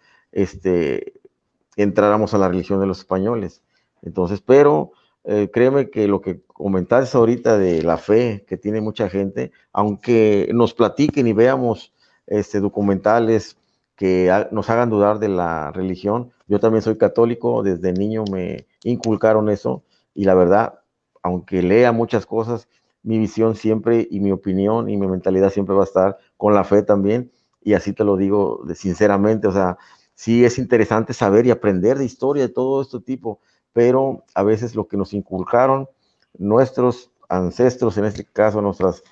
entráramos a la religión de los españoles. Entonces, pero créeme que lo que comentaste ahorita de la fe que tiene mucha gente, aunque nos platiquen y veamos documentales que nos hagan dudar de la religión, yo también soy católico, desde niño me inculcaron eso y la verdad, aunque lea muchas cosas, mi visión siempre y mi opinión y mi mentalidad siempre va a estar con la fe también y así te lo digo sinceramente, o sea, sí es interesante saber y aprender de historia de todo este tipo, pero a veces lo que nos inculcaron nuestros ancestros, en este caso nuestras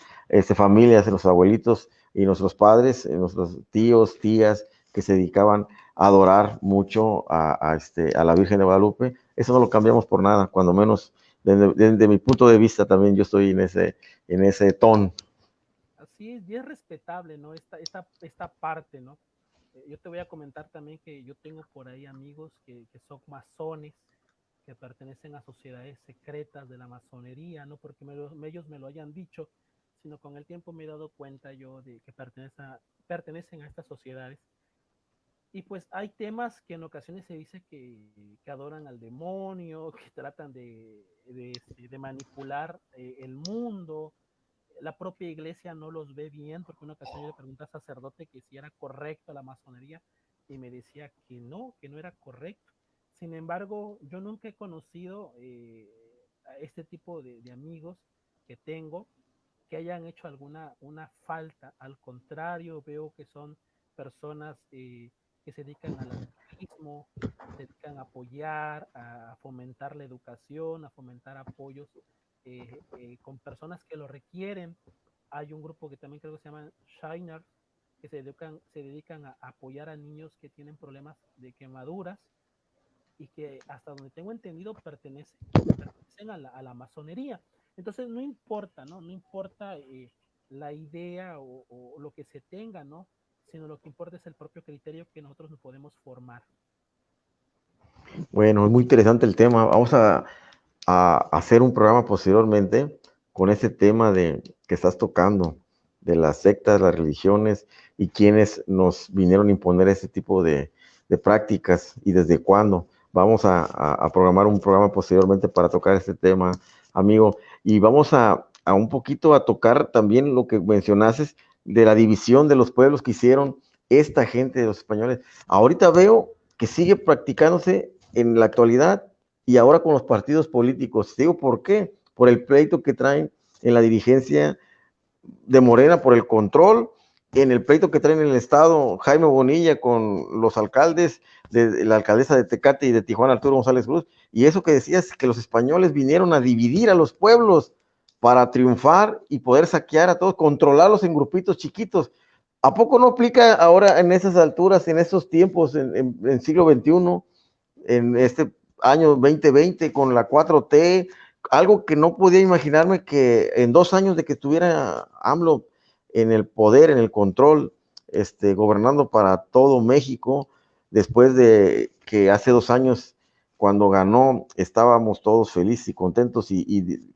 familias, nuestros abuelitos y nuestros padres, nuestros tíos, tías, que se dedicaban a adorar mucho a la Virgen de Guadalupe, eso no lo cambiamos por nada, cuando menos desde mi punto de vista también yo estoy en ese ton. Así es, y es respetable, ¿no? Esta parte, ¿no? Yo te voy a comentar también que yo tengo por ahí amigos que son masones, que pertenecen a sociedades secretas de la masonería, no porque ellos me lo hayan dicho, sino con el tiempo me he dado cuenta yo de que pertenecen a estas sociedades. Y pues hay temas que en ocasiones se dice que adoran al demonio, que tratan de manipular el mundo. La propia iglesia no los ve bien, porque una ocasión yo le pregunté al sacerdote que si era correcto la masonería y me decía que no era correcto. Sin embargo, yo nunca he conocido a este tipo de amigos que tengo que hayan hecho alguna una falta. Al contrario, veo que son personas que se dedican al altruismo, se dedican a apoyar, a fomentar la educación, a fomentar apoyos con personas que lo requieren. Hay un grupo que también creo que se llama Shiners, que se dedican a apoyar a niños que tienen problemas de quemaduras y que hasta donde tengo entendido pertenecen a la masonería. Entonces no importa, ¿no? No importa la idea o lo que se tenga, ¿no? Sino lo que importa es el propio criterio que nosotros nos podemos formar. Bueno, es muy interesante el tema. Vamos a hacer un programa posteriormente con ese tema de que estás tocando, de las sectas, las religiones y quienes nos vinieron a imponer ese tipo de prácticas y desde cuándo. Vamos a programar un programa posteriormente para tocar este tema, amigo. Y vamos a un poquito a tocar también lo que mencionaste de la división de los pueblos que hicieron esta gente de los españoles. Ahorita veo que sigue practicándose en la actualidad y ahora con los partidos políticos. Digo, ¿por qué? Por el pleito que traen en la dirigencia de Morena, por el control, en el pleito que traen en el Estado Jaime Bonilla con los alcaldes, de la alcaldesa de Tecate y de Tijuana, Arturo González Cruz, y eso que decías, que los españoles vinieron a dividir a los pueblos para triunfar y poder saquear a todos, controlarlos en grupitos chiquitos. ¿A poco no aplica ahora en esas alturas, en estos tiempos, en siglo XXI, en este año 2020 con la 4T, algo que no podía imaginarme que en 2 años de que estuviera AMLO en el poder, en el control, gobernando para todo México, después de que hace 2 años, cuando ganó, estábamos todos felices y contentos y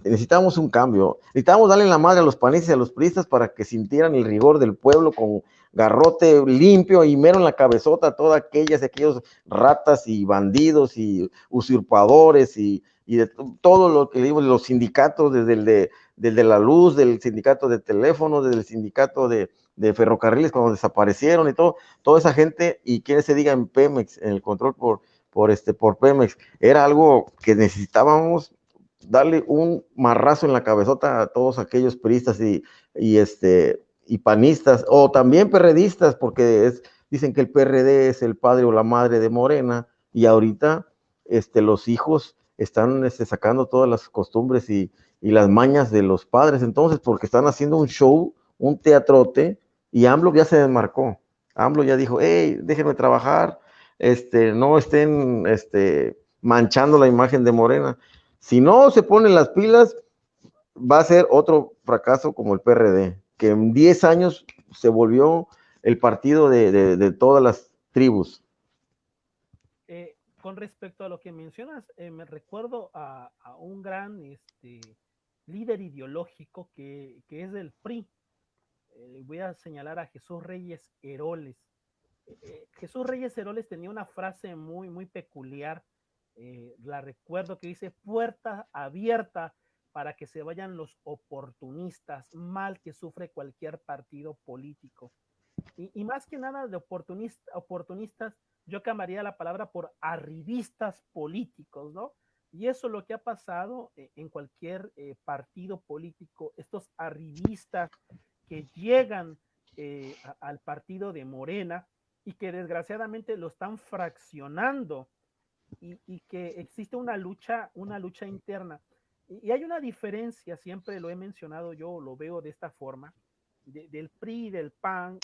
necesitábamos un cambio, necesitábamos darle la madre a los panistas y a los priistas para que sintieran el rigor del pueblo con garrote limpio y mero en la cabezota a todas aquellos ratas y bandidos y usurpadores y de todo lo que digo, los sindicatos, desde la luz, del sindicato de teléfono, desde el sindicato de ferrocarriles cuando desaparecieron y todo, toda esa gente y quienes se digan en Pemex, en el control por Pemex, era algo que necesitábamos darle un marrazo en la cabezota a todos aquellos priistas y, y panistas, o también perredistas, porque dicen que el PRD es el padre o la madre de Morena, y ahorita los hijos están sacando todas las costumbres y las mañas de los padres, entonces, porque están haciendo un show, un teatrote, y AMLO ya se desmarcó. AMLO ya dijo, hey, déjenme trabajar, no estén manchando la imagen de Morena. Si no se ponen las pilas, va a ser otro fracaso como el PRD, que en 10 años se volvió el partido de todas las tribus. Con respecto a lo que mencionas, me recuerdo a un gran líder ideológico que es del PRI. Voy a señalar a Jesús Reyes Heroles. Jesús Reyes Heroles tenía una frase muy, muy peculiar la recuerdo que dice puerta abierta para que se vayan los oportunistas, mal que sufre cualquier partido político. Y más que nada de oportunistas, yo cambiaría la palabra por arribistas políticos, ¿no? Y eso es lo que ha pasado en cualquier partido político, estos arribistas que llegan al partido de Morena y que desgraciadamente lo están fraccionando y que existe una lucha interna. Y hay una diferencia, siempre lo he mencionado yo, lo veo de esta forma, del PRI, del PAN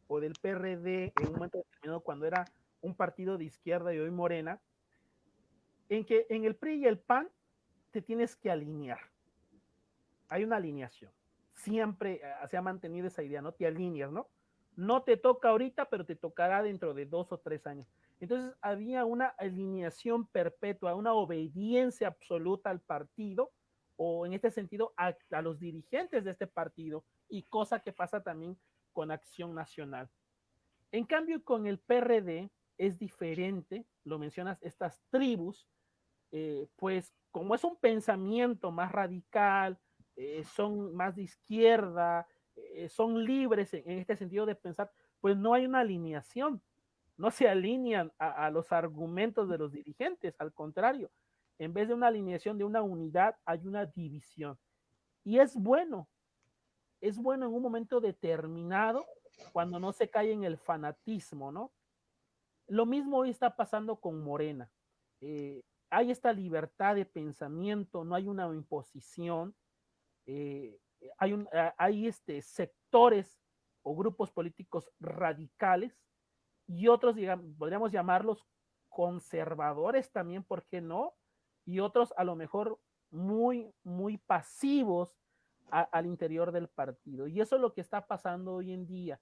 o del PRD en un momento determinado cuando era un partido de izquierda y hoy Morena, en que en el PRI y el PAN te tienes que alinear. Hay una alineación. Siempre se ha mantenido esa idea, ¿no? Te alineas, ¿no? No te toca ahorita, pero te tocará dentro de 2 o 3 años. Entonces había una alineación perpetua, una obediencia absoluta al partido, o en este sentido a los dirigentes de este partido, y cosa que pasa también con Acción Nacional. En cambio, con el PRD es diferente, lo mencionas, estas tribus, pues como es un pensamiento más radical, son más de izquierda, son libres en este sentido de pensar, pues no hay una alineación, no se alinean a los argumentos de los dirigentes, al contrario, en vez de una alineación de una unidad, hay una división. Y es bueno en un momento determinado cuando no se cae en el fanatismo, ¿no? Lo mismo hoy está pasando con Morena. Hay esta libertad de pensamiento, no hay una imposición, hay sectores o grupos políticos radicales y otros, digamos, podríamos llamarlos conservadores también, ¿por qué no? Y otros a lo mejor muy pasivos al interior del partido. Y eso es lo que está pasando hoy en día,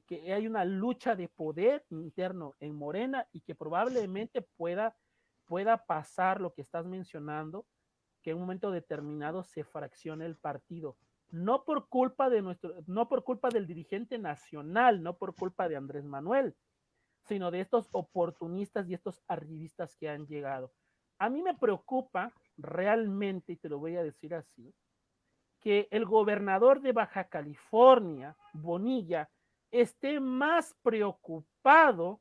que hay una lucha de poder interno en Morena y que probablemente pueda pasar lo que estás mencionando, que en un momento determinado se fraccione el partido. No por culpa no por culpa del dirigente nacional, no por culpa de Andrés Manuel, sino de estos oportunistas y estos arribistas que han llegado. A mí me preocupa realmente, y te lo voy a decir así, que el gobernador de Baja California, Bonilla, esté más preocupado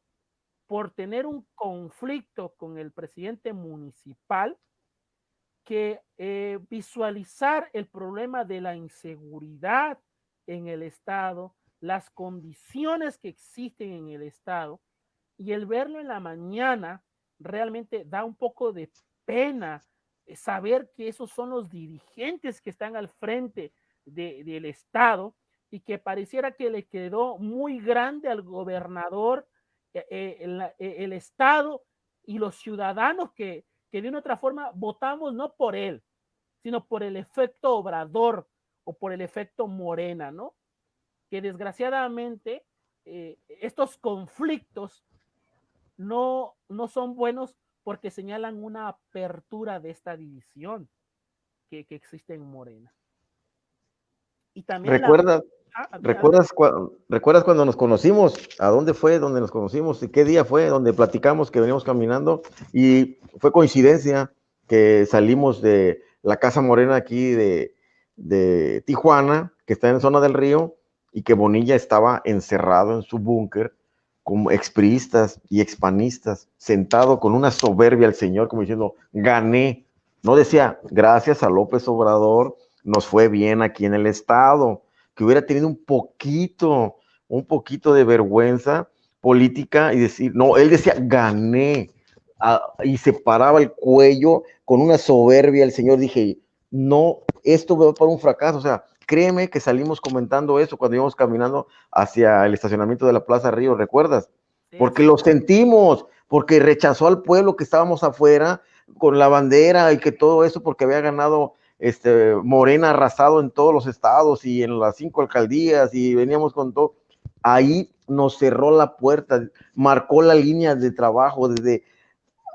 por tener un conflicto con el presidente municipal que visualizar el problema de la inseguridad en el Estado, las condiciones que existen en el Estado, y el verlo en la mañana realmente da un poco de pena saber que esos son los dirigentes que están al frente del Estado y que pareciera que le quedó muy grande al gobernador el Estado y los ciudadanos que de una otra forma votamos no por él, sino por el efecto Obrador o por el efecto Morena, ¿no? Que desgraciadamente estos conflictos no son buenos porque señalan una apertura de esta división que existe en Morena. Y también ¿Recuerdas, ¿Recuerdas cuando nos conocimos? ¿A dónde fue donde nos conocimos? ¿Y qué día fue donde platicamos que veníamos caminando? Y fue coincidencia que salimos de la Casa Morena aquí de Tijuana, que está en la zona del río, y que Bonilla estaba encerrado en su búnker como expriistas y expanistas, sentado con una soberbia al señor, como diciendo, gané. No decía, gracias a López Obrador, nos fue bien aquí en el estado, que hubiera tenido un poquito de vergüenza política y decir, no, él decía, gané, y se paraba el cuello con una soberbia el señor, dije, no, esto va para un fracaso, o sea, créeme que salimos comentando eso cuando íbamos caminando hacia el estacionamiento de la Plaza Río, ¿recuerdas? Sí, Porque sí. lo sentimos, porque rechazó al pueblo que estábamos afuera con la bandera y que todo eso porque había ganado Morena arrasado en todos los estados y en las 5 alcaldías y veníamos con todo. Ahí nos cerró la puerta, marcó la línea de trabajo desde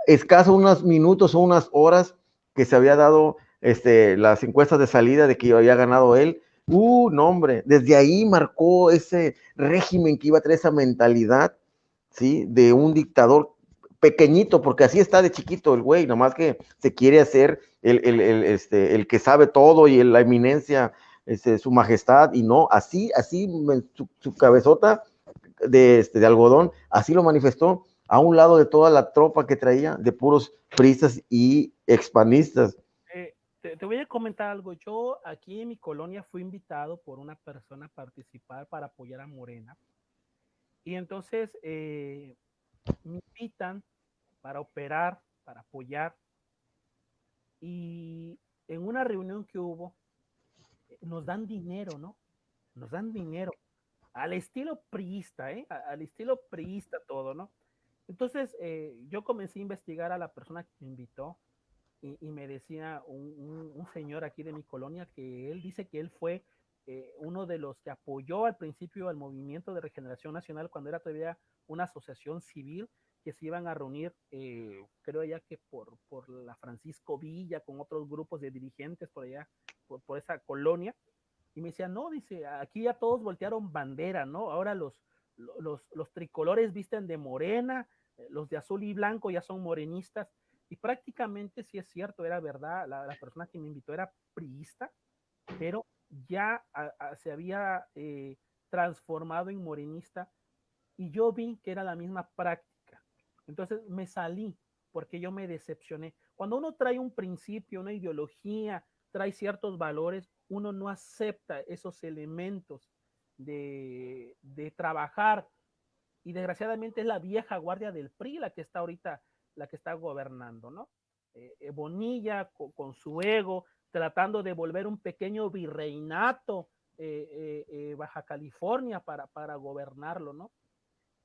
escaso unos minutos o unas horas que se había dado las encuestas de salida de que había ganado él. No, hombre, desde ahí marcó ese régimen que iba a tener esa mentalidad, ¿sí? De un dictador pequeñito, porque así está de chiquito el güey, nomás que se quiere hacer el que sabe todo y la eminencia, su majestad, y no, así, su cabezota de algodón, así lo manifestó a un lado de toda la tropa que traía, de puros priistas y expanistas. Te voy a comentar algo. Yo aquí en mi colonia fui invitado por una persona a participar para apoyar a Morena. Y entonces me invitan para operar, para apoyar. Y en una reunión que hubo, nos dan dinero, ¿no? Nos dan dinero. Al estilo priista, ¿eh? Al estilo priista todo, ¿no? Entonces yo comencé a investigar a la persona que me invitó y me decía un señor aquí de mi colonia que él dice que él fue uno de los que apoyó al principio al movimiento de regeneración nacional cuando era todavía una asociación civil que se iban a reunir, creo ya que por la Francisco Villa con otros grupos de dirigentes por allá, por esa colonia. Y me decía, no, dice, aquí ya todos voltearon bandera, ¿no? Ahora los tricolores visten de morena, los de azul y blanco ya son morenistas. Y prácticamente, sí es cierto, era verdad, la persona que me invitó era priista, pero ya se había transformado en morenista y yo vi que era la misma práctica. Entonces me salí porque yo me decepcioné. Cuando uno trae un principio, una ideología, trae ciertos valores, uno no acepta esos elementos de trabajar y desgraciadamente es la vieja guardia del PRI la que está ahorita, la que está gobernando, ¿no? Bonilla con su ego, tratando de volver un pequeño virreinato Baja California para gobernarlo, ¿no?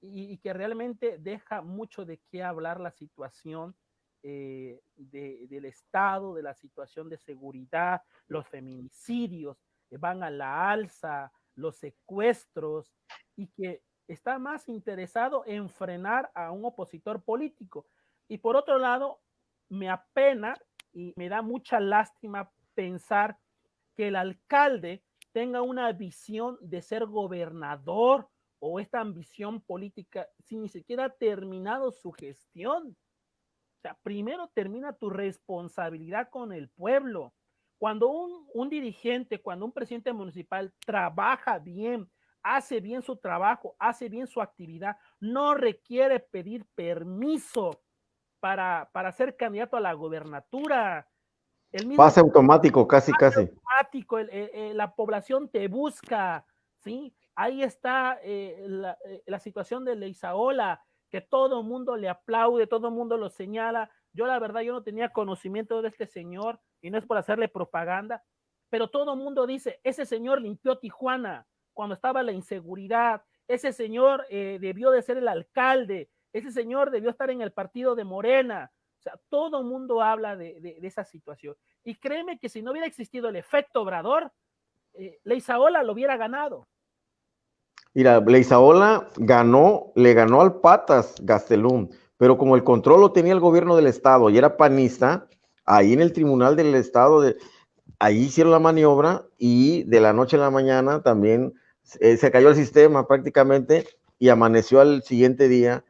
Y que realmente deja mucho de qué hablar la situación del Estado, de la situación de seguridad, los feminicidios van a la alza, los secuestros, y que está más interesado en frenar a un opositor político. Y por otro lado, me apena y me da mucha lástima pensar que el alcalde tenga una visión de ser gobernador o esta ambición política sin ni siquiera ha terminado su gestión. O sea, primero termina tu responsabilidad con el pueblo. Cuando un dirigente, cuando un presidente municipal trabaja bien, hace bien su trabajo, hace bien su actividad, no requiere pedir permiso para ser candidato a la gobernatura. El mismo Pase automático, casi, casi. automático, la población te busca, ¿sí? Ahí está la situación de Leizaola, que todo el mundo le aplaude, todo el mundo lo señala. Yo la verdad, yo no tenía conocimiento de este señor, y no es por hacerle propaganda, pero todo el mundo dice, ese señor limpió Tijuana cuando estaba la inseguridad, ese señor debió de ser el alcalde, ese señor debió estar en el partido de Morena. O sea, todo el mundo habla de esa situación. Y créeme que si no hubiera existido el efecto Obrador, Leizaola lo hubiera ganado. Mira, Leizaola le ganó al Patas Gastelum, pero como el control lo tenía el gobierno del estado y era panista, ahí en el tribunal del estado, ahí hicieron la maniobra y de la noche a la mañana también se cayó el sistema prácticamente y amaneció al siguiente día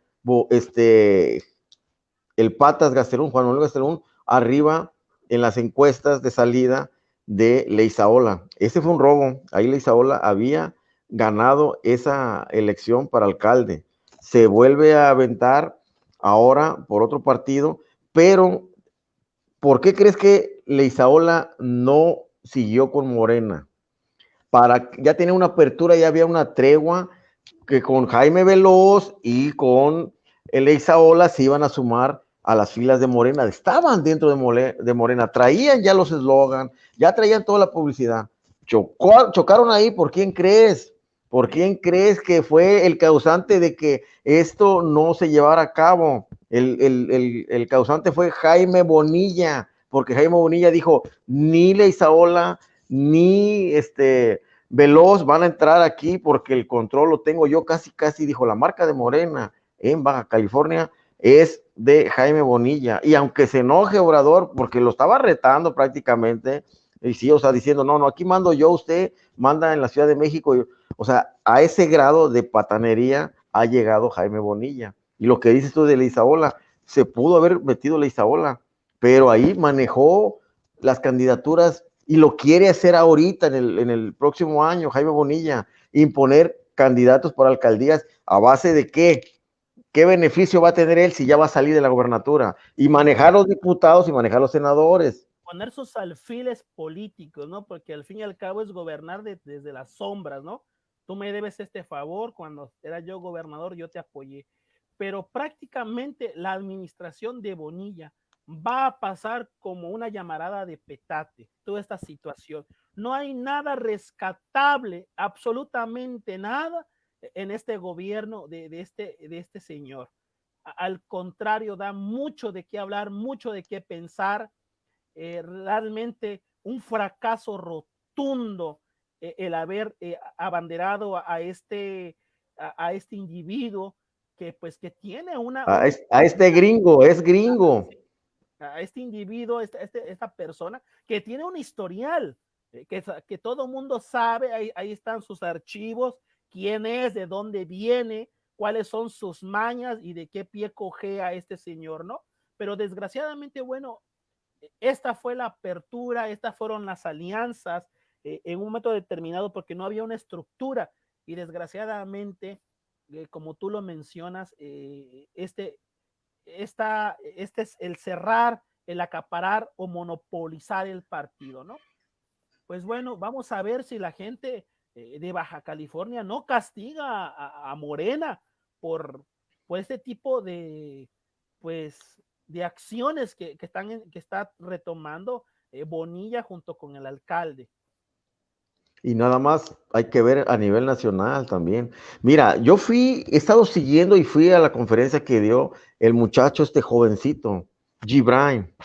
el Patas Gastelum, Juan Manuel Gastelum, arriba en las encuestas de salida de Leizaola. Ese fue un robo. Ahí Leizaola había ganado esa elección para alcalde. Se vuelve a aventar ahora por otro partido, pero ¿por qué crees que Leizaola no siguió con Morena? Ya tenía una apertura, ya había una tregua que con Jaime Veloz y con Leizaola se iban a sumar a las filas de Morena, estaban dentro de Morena, traían ya los eslogans, ya traían toda la publicidad. Chocaron ahí, ¿por quién crees? ¿Por quién crees que fue el causante de que esto no se llevara a cabo? El causante fue Jaime Bonilla, porque Jaime Bonilla dijo, ni Leizaola, ni Veloz van a entrar aquí porque el control lo tengo yo, casi dijo, la marca de Morena en Baja California es de Jaime Bonilla, y aunque se enoje Obrador, porque lo estaba retando prácticamente, y sí, o sea, diciendo, no, aquí mando yo, usted manda en la Ciudad de México, o sea, a ese grado de patanería ha llegado Jaime Bonilla, y lo que dices tú de Leizaola, se pudo haber metido la Isaola, pero ahí manejó las candidaturas y lo quiere hacer ahorita en el próximo año, Jaime Bonilla, imponer candidatos para alcaldías a base de qué. ¿Qué beneficio va a tener él si ya va a salir de la gobernatura? Y manejar los diputados y manejar los senadores. Poner sus alfiles políticos, ¿no? Porque al fin y al cabo es gobernar desde las sombras, ¿no? Tú me debes este favor, cuando era yo gobernador yo te apoyé. Pero prácticamente la administración de Bonilla va a pasar como una llamarada de petate, toda esta situación. No hay nada rescatable, absolutamente nada en este gobierno de este señor. Al contrario, da mucho de qué hablar, mucho de qué pensar. Realmente un fracaso rotundo el haber abanderado a este individuo que pues que tiene A este gringo, es gringo. a este individuo, esta persona que tiene un historial, que todo mundo sabe, ahí están sus archivos, quién es, de dónde viene, cuáles son sus mañas y de qué pie cojea este señor, ¿no? Pero desgraciadamente, bueno, esta fue la apertura, estas fueron las alianzas en un momento determinado porque no había una estructura y desgraciadamente, como tú lo mencionas, este es el cerrar, el acaparar o monopolizar el partido, ¿no? Pues bueno, vamos a ver si la gente de Baja California no castiga a Morena por, por este tipo pues, de acciones que está retomando Bonilla junto con el alcalde. Y nada más hay que ver a nivel nacional también. Mira, he estado siguiendo y fui a la conferencia que dio el muchacho, este jovencito, Gibran,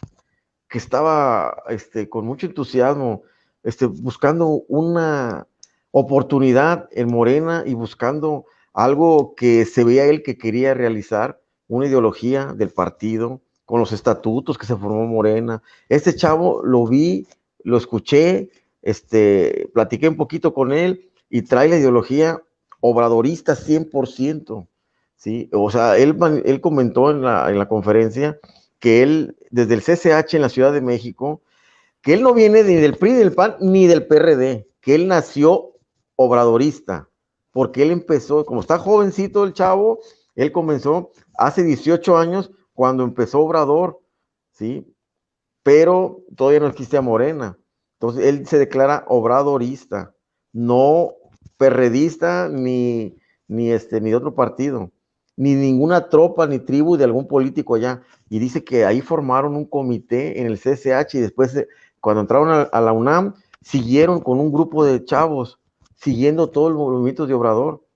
que estaba con mucho entusiasmo, buscando una oportunidad en Morena y buscando algo que se veía él que quería realizar, una ideología del partido, con los estatutos que se formó Morena. Este chavo lo vi, lo escuché, platiqué un poquito con él y trae la ideología obradorista 100%, ¿sí? O sea, él comentó en la conferencia que él, desde el CCH en la Ciudad de México, que él no viene ni del PRI, ni del PAN, ni del PRD, que él nació obradorista, porque él empezó, como está jovencito el chavo, él comenzó hace 18 años cuando empezó Obrador, ¿sí? Pero todavía no existe a Morena. Entonces él se declara obradorista, no perredista ni de otro partido, ni ninguna tropa ni tribu de algún político allá. Y dice que ahí formaron un comité en el CCH y después, cuando entraron a la UNAM, siguieron con un grupo de chavos, siguiendo todo el movimiento de Obrador.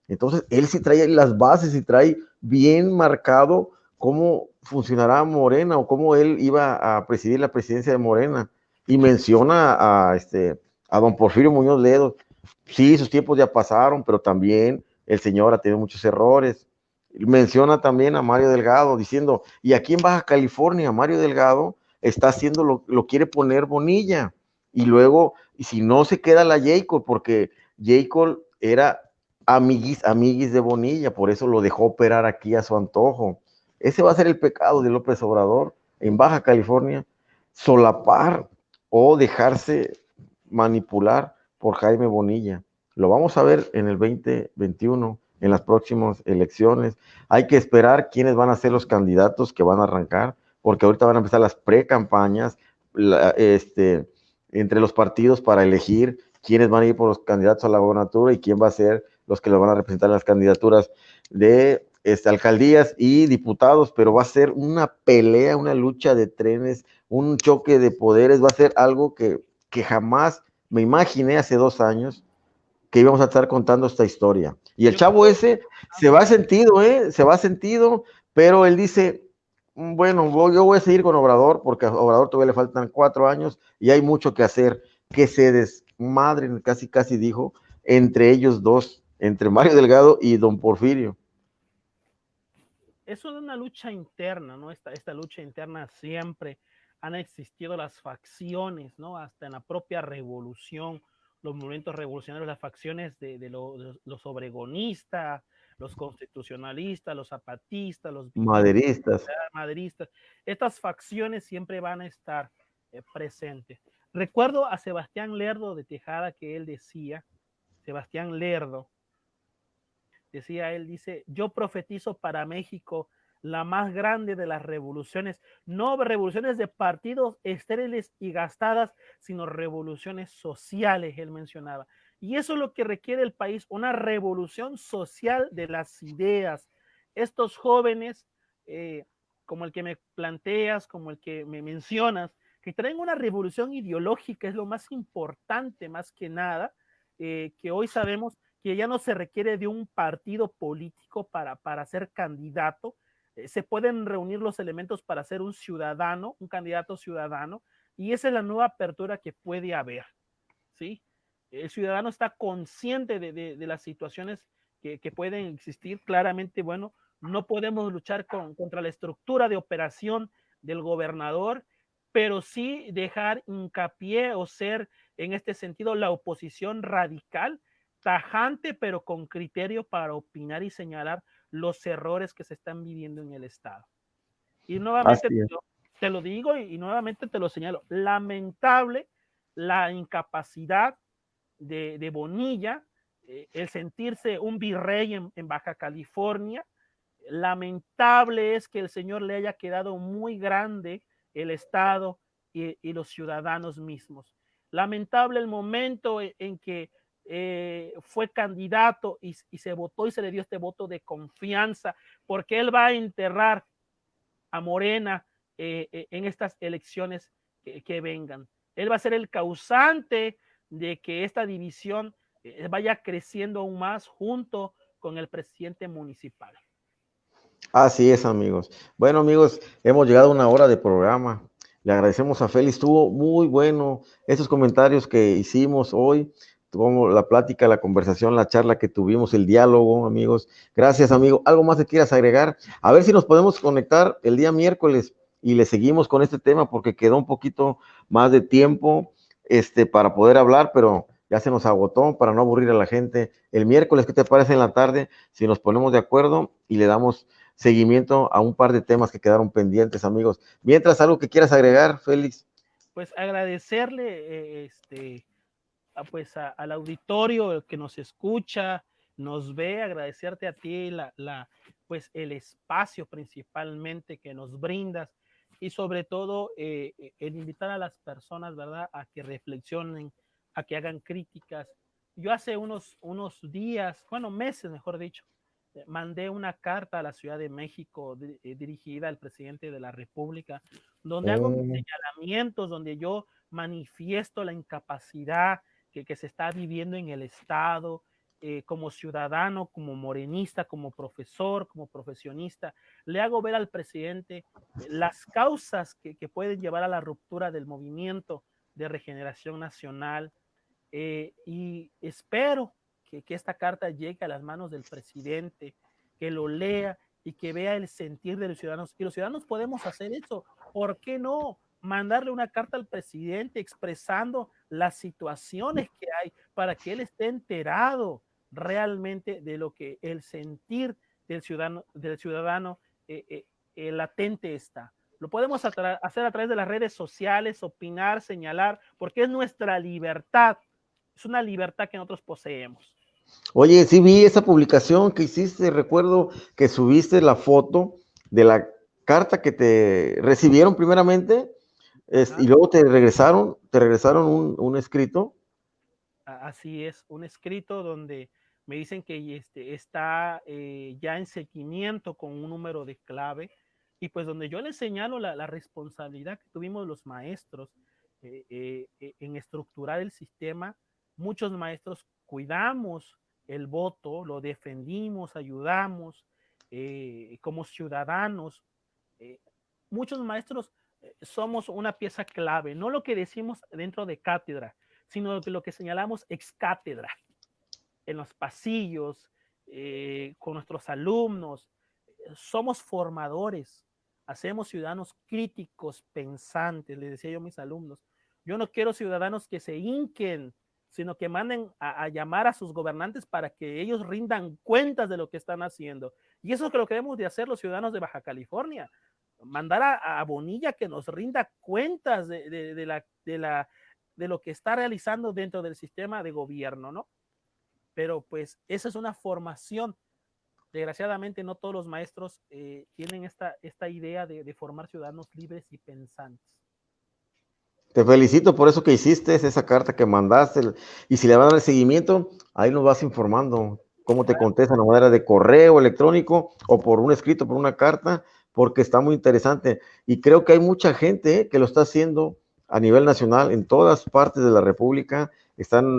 Entonces, él sí trae las bases y trae bien marcado cómo funcionará Morena o cómo él iba a presidir la presidencia de Morena. Y menciona a don Porfirio Muñoz Ledo. Sí, sus tiempos ya pasaron, pero también el señor ha tenido muchos errores. Menciona también a Mario Delgado diciendo, y aquí en Baja California, Mario Delgado está haciendo lo quiere poner Bonilla. Y luego, y si no se queda la Jacob, porque Jacob era amiguis de Bonilla, por eso lo dejó operar aquí a su antojo. Ese va a ser el pecado de López Obrador en Baja California, solapar o dejarse manipular por Jaime Bonilla. Lo vamos a ver en el 2021, en las próximas elecciones. Hay que esperar quiénes van a ser los candidatos que van a arrancar, porque ahorita van a empezar las pre-campañas entre los partidos para elegir quiénes van a ir por los candidatos a la gobernatura y quién va a ser los que lo van a representar en las candidaturas de alcaldías y diputados, pero va a ser una pelea, una lucha de trenes, un choque de poderes, va a ser algo que jamás me imaginé hace 2 años que íbamos a estar contando esta historia. Y el Yo chavo creo, ese se va sentido, se va sentido, pero él dice, bueno, yo voy a seguir con Obrador porque a Obrador todavía le faltan 4 años y hay mucho que hacer, que se desmadren, casi casi dijo, entre ellos dos, entre Mario Delgado y don Porfirio. eso es una lucha interna, ¿no? Esta lucha interna siempre han existido las facciones, ¿no? Hasta en la propia revolución, los movimientos revolucionarios, las facciones de los obregonistas, los constitucionalistas, los zapatistas, los villistas, Maderistas. maderistas. Estas facciones siempre van a estar presentes. Recuerdo a Sebastián Lerdo de Tejada que él decía, Sebastián Lerdo, decía él, dice, yo profetizo para México la más grande de las revoluciones, no revoluciones de partidos estériles y gastadas, sino revoluciones sociales, él mencionaba. Y eso es lo que requiere el país, una revolución social de las ideas. Estos jóvenes, como el que me planteas, como el que me mencionas, que traen una revolución ideológica, es lo más importante, más que nada, que hoy sabemos que ya no se requiere de un partido político para ser candidato, se pueden reunir los elementos para ser un ciudadano, un candidato ciudadano, y esa es la nueva apertura que puede haber, ¿sí? El ciudadano está consciente de las situaciones que pueden existir, claramente, bueno, no podemos luchar contra la estructura de operación del gobernador, pero sí dejar hincapié o ser en este sentido la oposición radical, tajante, pero con criterio para opinar y señalar los errores que se están viviendo en el Estado. Y nuevamente Así es. te lo digo y nuevamente te lo señalo, lamentable la incapacidad de Bonilla, el sentirse un virrey en Baja California. Lamentable es que el señor le haya quedado muy grande el Estado y los ciudadanos mismos. Lamentable el momento en que fue candidato y se votó y se le dio este voto de confianza, porque él va a enterrar a Morena en estas elecciones que vengan. Él va a ser el causante de que esta división vaya creciendo aún más junto con el presidente municipal. Así es, amigos. Bueno, amigos, hemos llegado a una hora de programa. Le agradecemos a Félix, estuvo muy bueno esos comentarios que hicimos hoy, como la plática, la conversación, la charla que tuvimos, el diálogo, amigos. Gracias, amigo. ¿Algo más que quieras agregar? A ver si nos podemos conectar el día miércoles y le seguimos con este tema porque quedó un poquito más de tiempo para poder hablar, pero ya se nos agotó para no aburrir a la gente. El miércoles, ¿qué te parece en la tarde? Si nos ponemos de acuerdo y le damos seguimiento a un par de temas que quedaron pendientes, amigos. Mientras, algo que quieras agregar, Félix. Pues agradecerle pues al auditorio que nos escucha, nos ve, agradecerte a ti pues el espacio principalmente que nos brindas y sobre todo el invitar a las personas, ¿verdad?, a que reflexionen, a que hagan críticas. Yo hace unos días, bueno, meses, mejor dicho, mandé una carta a la Ciudad de México dirigida al presidente de la República, donde hago mis señalamientos, donde yo manifiesto la incapacidad que se está viviendo en el Estado, como ciudadano, como morenista, como profesor, como profesionista. Le hago ver al presidente las causas que pueden llevar a la ruptura del movimiento de regeneración nacional, y espero que esta carta llegue a las manos del presidente, que lo lea y que vea el sentir de los ciudadanos. Y los ciudadanos podemos hacer eso. ¿Por qué no? Mandarle una carta al presidente expresando las situaciones que hay para que él esté enterado realmente de lo que el sentir del ciudadano latente está. Lo podemos hacer a través de las redes sociales, opinar, señalar, porque es nuestra libertad. Es una libertad que nosotros poseemos. Oye, sí vi esa publicación que hiciste, recuerdo que subiste la foto de la carta que te recibieron primeramente y luego te regresaron un escrito. Así es, un escrito donde me dicen que está ya en seguimiento con un número de clave y pues donde yo les señalo la responsabilidad que tuvimos los maestros en estructurar el sistema. Muchos maestros cuidamos el voto, lo defendimos, ayudamos como ciudadanos. eh, Muchos maestros somos una pieza clave, no lo que decimos dentro de cátedra, sino lo que señalamos ex cátedra, en los pasillos, con nuestros alumnos. Somos formadores, hacemos ciudadanos críticos, pensantes, les decía yo a mis alumnos. Yo no quiero ciudadanos que se hinquen sino que manden a llamar a sus gobernantes para que ellos rindan cuentas de lo que están haciendo. Y eso es lo que debemos de hacer los ciudadanos de Baja California, mandar a Bonilla que nos rinda cuentas de lo que está realizando dentro del sistema de gobierno, ¿no? Pero pues esa es una formación. Desgraciadamente no todos los maestros tienen esta idea de formar ciudadanos libres y pensantes. Te felicito por eso que hiciste, esa carta que mandaste, y si le van a dar seguimiento, ahí nos vas informando cómo te contestan, a manera de correo electrónico o por un escrito, por una carta, porque está muy interesante. Y creo que hay mucha gente que lo está haciendo a nivel nacional, en todas partes de la República, están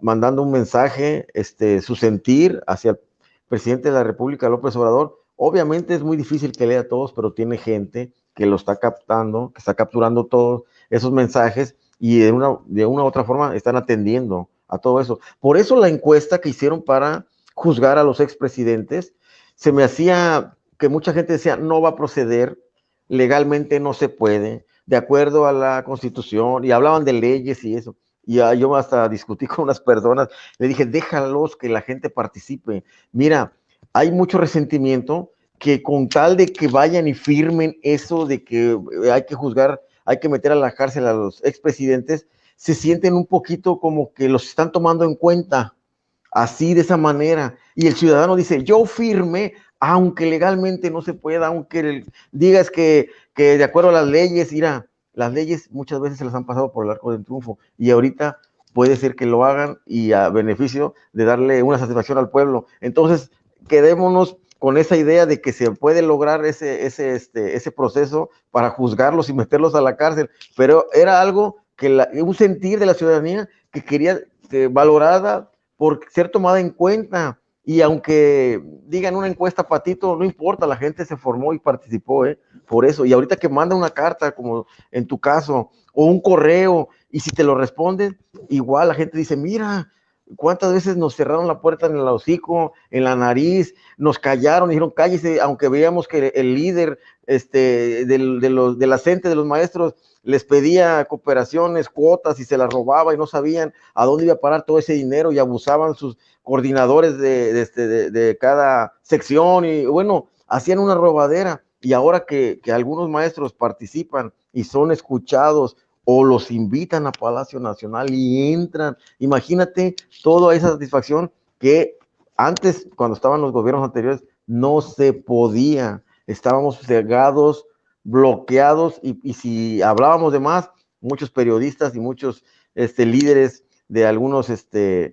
mandando un mensaje, su sentir hacia el presidente de la República, López Obrador. Obviamente es muy difícil que lea a todos, pero tiene gente que lo está captando, que está capturando todos esos mensajes y de una u otra forma están atendiendo a todo eso. Por eso la encuesta que hicieron para juzgar a los expresidentes, se me hacía que mucha gente decía, no va a proceder, legalmente no se puede, de acuerdo a la Constitución, y hablaban de leyes y eso. Y yo hasta discutí con unas personas, le dije, déjalos que la gente participe. Mira, hay mucho resentimiento que con tal de que vayan y firmen eso de que hay que juzgar, hay que meter a la cárcel a los expresidentes, se sienten un poquito como que los están tomando en cuenta, así de esa manera. Y el ciudadano dice, yo firme, aunque legalmente no se pueda, aunque digas que de acuerdo a las leyes, irá, las leyes muchas veces se las han pasado por el arco del triunfo y ahorita puede ser que lo hagan y a beneficio de darle una satisfacción al pueblo. Entonces, quedémonos con esa idea de que se puede lograr ese proceso para juzgarlos y meterlos a la cárcel, pero era algo que un sentir de la ciudadanía que quería valorada por ser tomada en cuenta. Y aunque digan una encuesta, Patito, no importa, la gente se formó y participó, por eso. Y ahorita que manda una carta, como en tu caso, o un correo, y si te lo responden, igual la gente dice, mira, cuántas veces nos cerraron la puerta en el hocico, en la nariz, nos callaron, dijeron cállese, aunque veíamos que el líder de la gente, de los maestros, les pedía cooperaciones, cuotas y se las robaba y no sabían a dónde iba a parar todo ese dinero y abusaban sus coordinadores de cada sección y bueno, hacían una robadera. Y ahora que algunos maestros participan y son escuchados o los invitan a Palacio Nacional y entran, imagínate toda esa satisfacción que antes, cuando estaban los gobiernos anteriores, no se podía, estábamos cegados, bloqueados, y si hablábamos de más, muchos periodistas y muchos líderes de algunas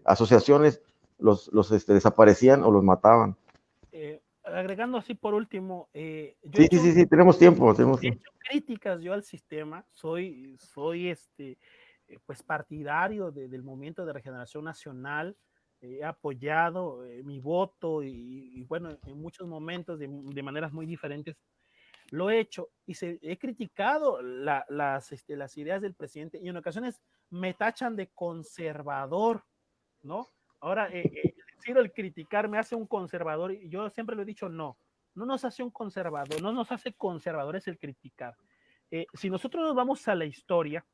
asociaciones los desaparecían o los mataban. Agregando así por último, yo he Sí, sí, hecho, sí, sí, tenemos tiempo, tenemos he tiempo. hecho críticas yo al sistema, soy pues partidario del movimiento de regeneración nacional, he apoyado mi voto y, bueno, en muchos momentos de maneras muy diferentes lo he hecho y he criticado las ideas del presidente y en ocasiones me tachan de conservador, ¿no? Ahora, decir el criticar me hace un conservador y yo siempre lo he dicho, no nos hace un conservador, no nos hace conservadores el criticar. Si nosotros nos vamos a la historia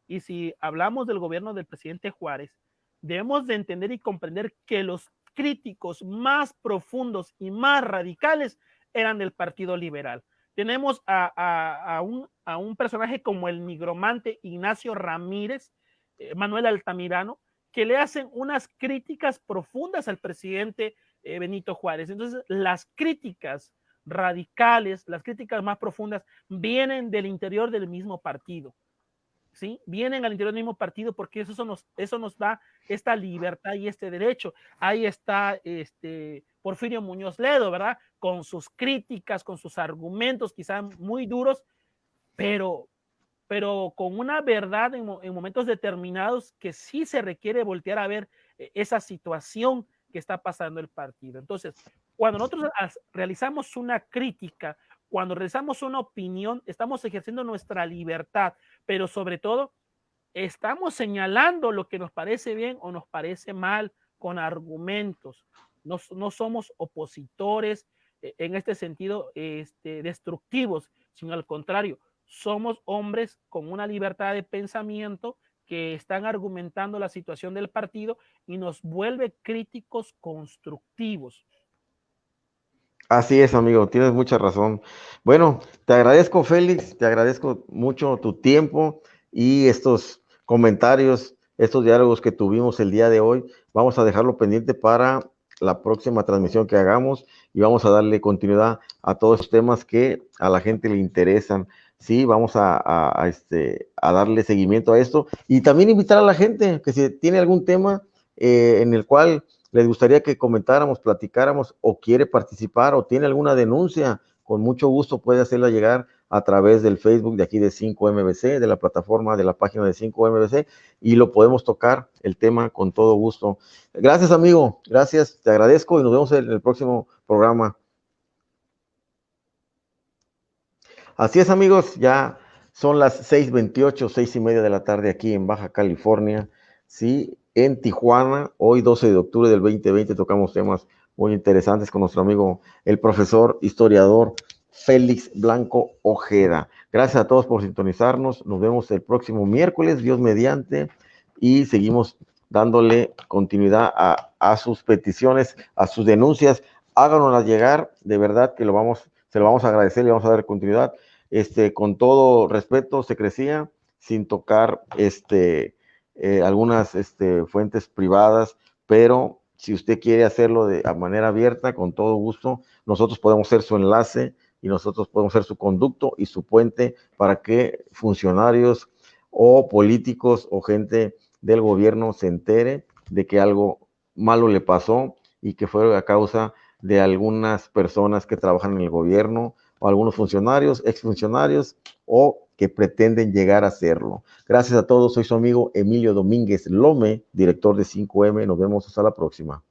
y si hablamos del gobierno del presidente Juárez, debemos de entender y comprender que los críticos más profundos y más radicales eran del Partido Liberal. Tenemos a un personaje como el nigromante Ignacio Ramírez, Manuel Altamirano, que le hacen unas críticas profundas al presidente Benito Juárez. Entonces, las críticas radicales, las críticas más profundas, vienen del interior del mismo partido. ¿Sí? Vienen al interior del mismo partido porque eso nos da esta libertad y este derecho. Ahí está Porfirio Muñoz Ledo, ¿verdad? Con sus críticas, con sus argumentos, quizás muy duros, pero con una verdad en momentos determinados que sí se requiere voltear a ver esa situación que está pasando el partido. Entonces, cuando nosotros realizamos una crítica, cuando realizamos una opinión, estamos ejerciendo nuestra libertad, pero sobre todo estamos señalando lo que nos parece bien o nos parece mal con argumentos. No somos opositores en este sentido destructivos, sino al contrario, somos hombres con una libertad de pensamiento que están argumentando la situación del partido y nos vuelve críticos constructivos. Así es, amigo, tienes mucha razón. Bueno, te agradezco, Félix, te agradezco mucho tu tiempo y estos comentarios, estos diálogos que tuvimos el día de hoy. Vamos a dejarlo pendiente para la próxima transmisión que hagamos y vamos a darle continuidad a todos estos temas que a la gente le interesan. Sí, vamos a darle seguimiento a esto y también invitar a la gente que si tiene algún tema en el cual les gustaría que comentáramos, platicáramos o quiere participar o tiene alguna denuncia, con mucho gusto puede hacerla llegar a través del Facebook de aquí de 5MBC, de la plataforma, de la página de 5MBC, y lo podemos tocar el tema con todo gusto. Gracias, amigo, gracias, te agradezco y nos vemos en el próximo programa. Así es, amigos, ya son las 6:28, 6:30 de la tarde aquí en Baja California, sí, en Tijuana. Hoy 12 de octubre del 2020 tocamos temas muy interesantes con nuestro amigo, el profesor historiador Félix Blanco Ojeda. Gracias a todos por sintonizarnos. Nos vemos el próximo miércoles, Dios mediante, y seguimos dándole continuidad a sus peticiones, a sus denuncias. Háganoslas llegar, de verdad que se lo vamos a agradecer, le vamos a dar continuidad. Con todo respeto, se crecía sin tocar algunas fuentes privadas, pero si usted quiere hacerlo de manera abierta, con todo gusto, nosotros podemos ser su enlace y nosotros podemos ser su conducto y su puente para que funcionarios o políticos o gente del gobierno se entere de que algo malo le pasó y que fue a causa de algunas personas que trabajan en el gobierno o algunos funcionarios, exfuncionarios o que pretenden llegar a hacerlo. Gracias a todos, soy su amigo Emilio Domínguez Lome, director de 5M. Nos vemos hasta la próxima.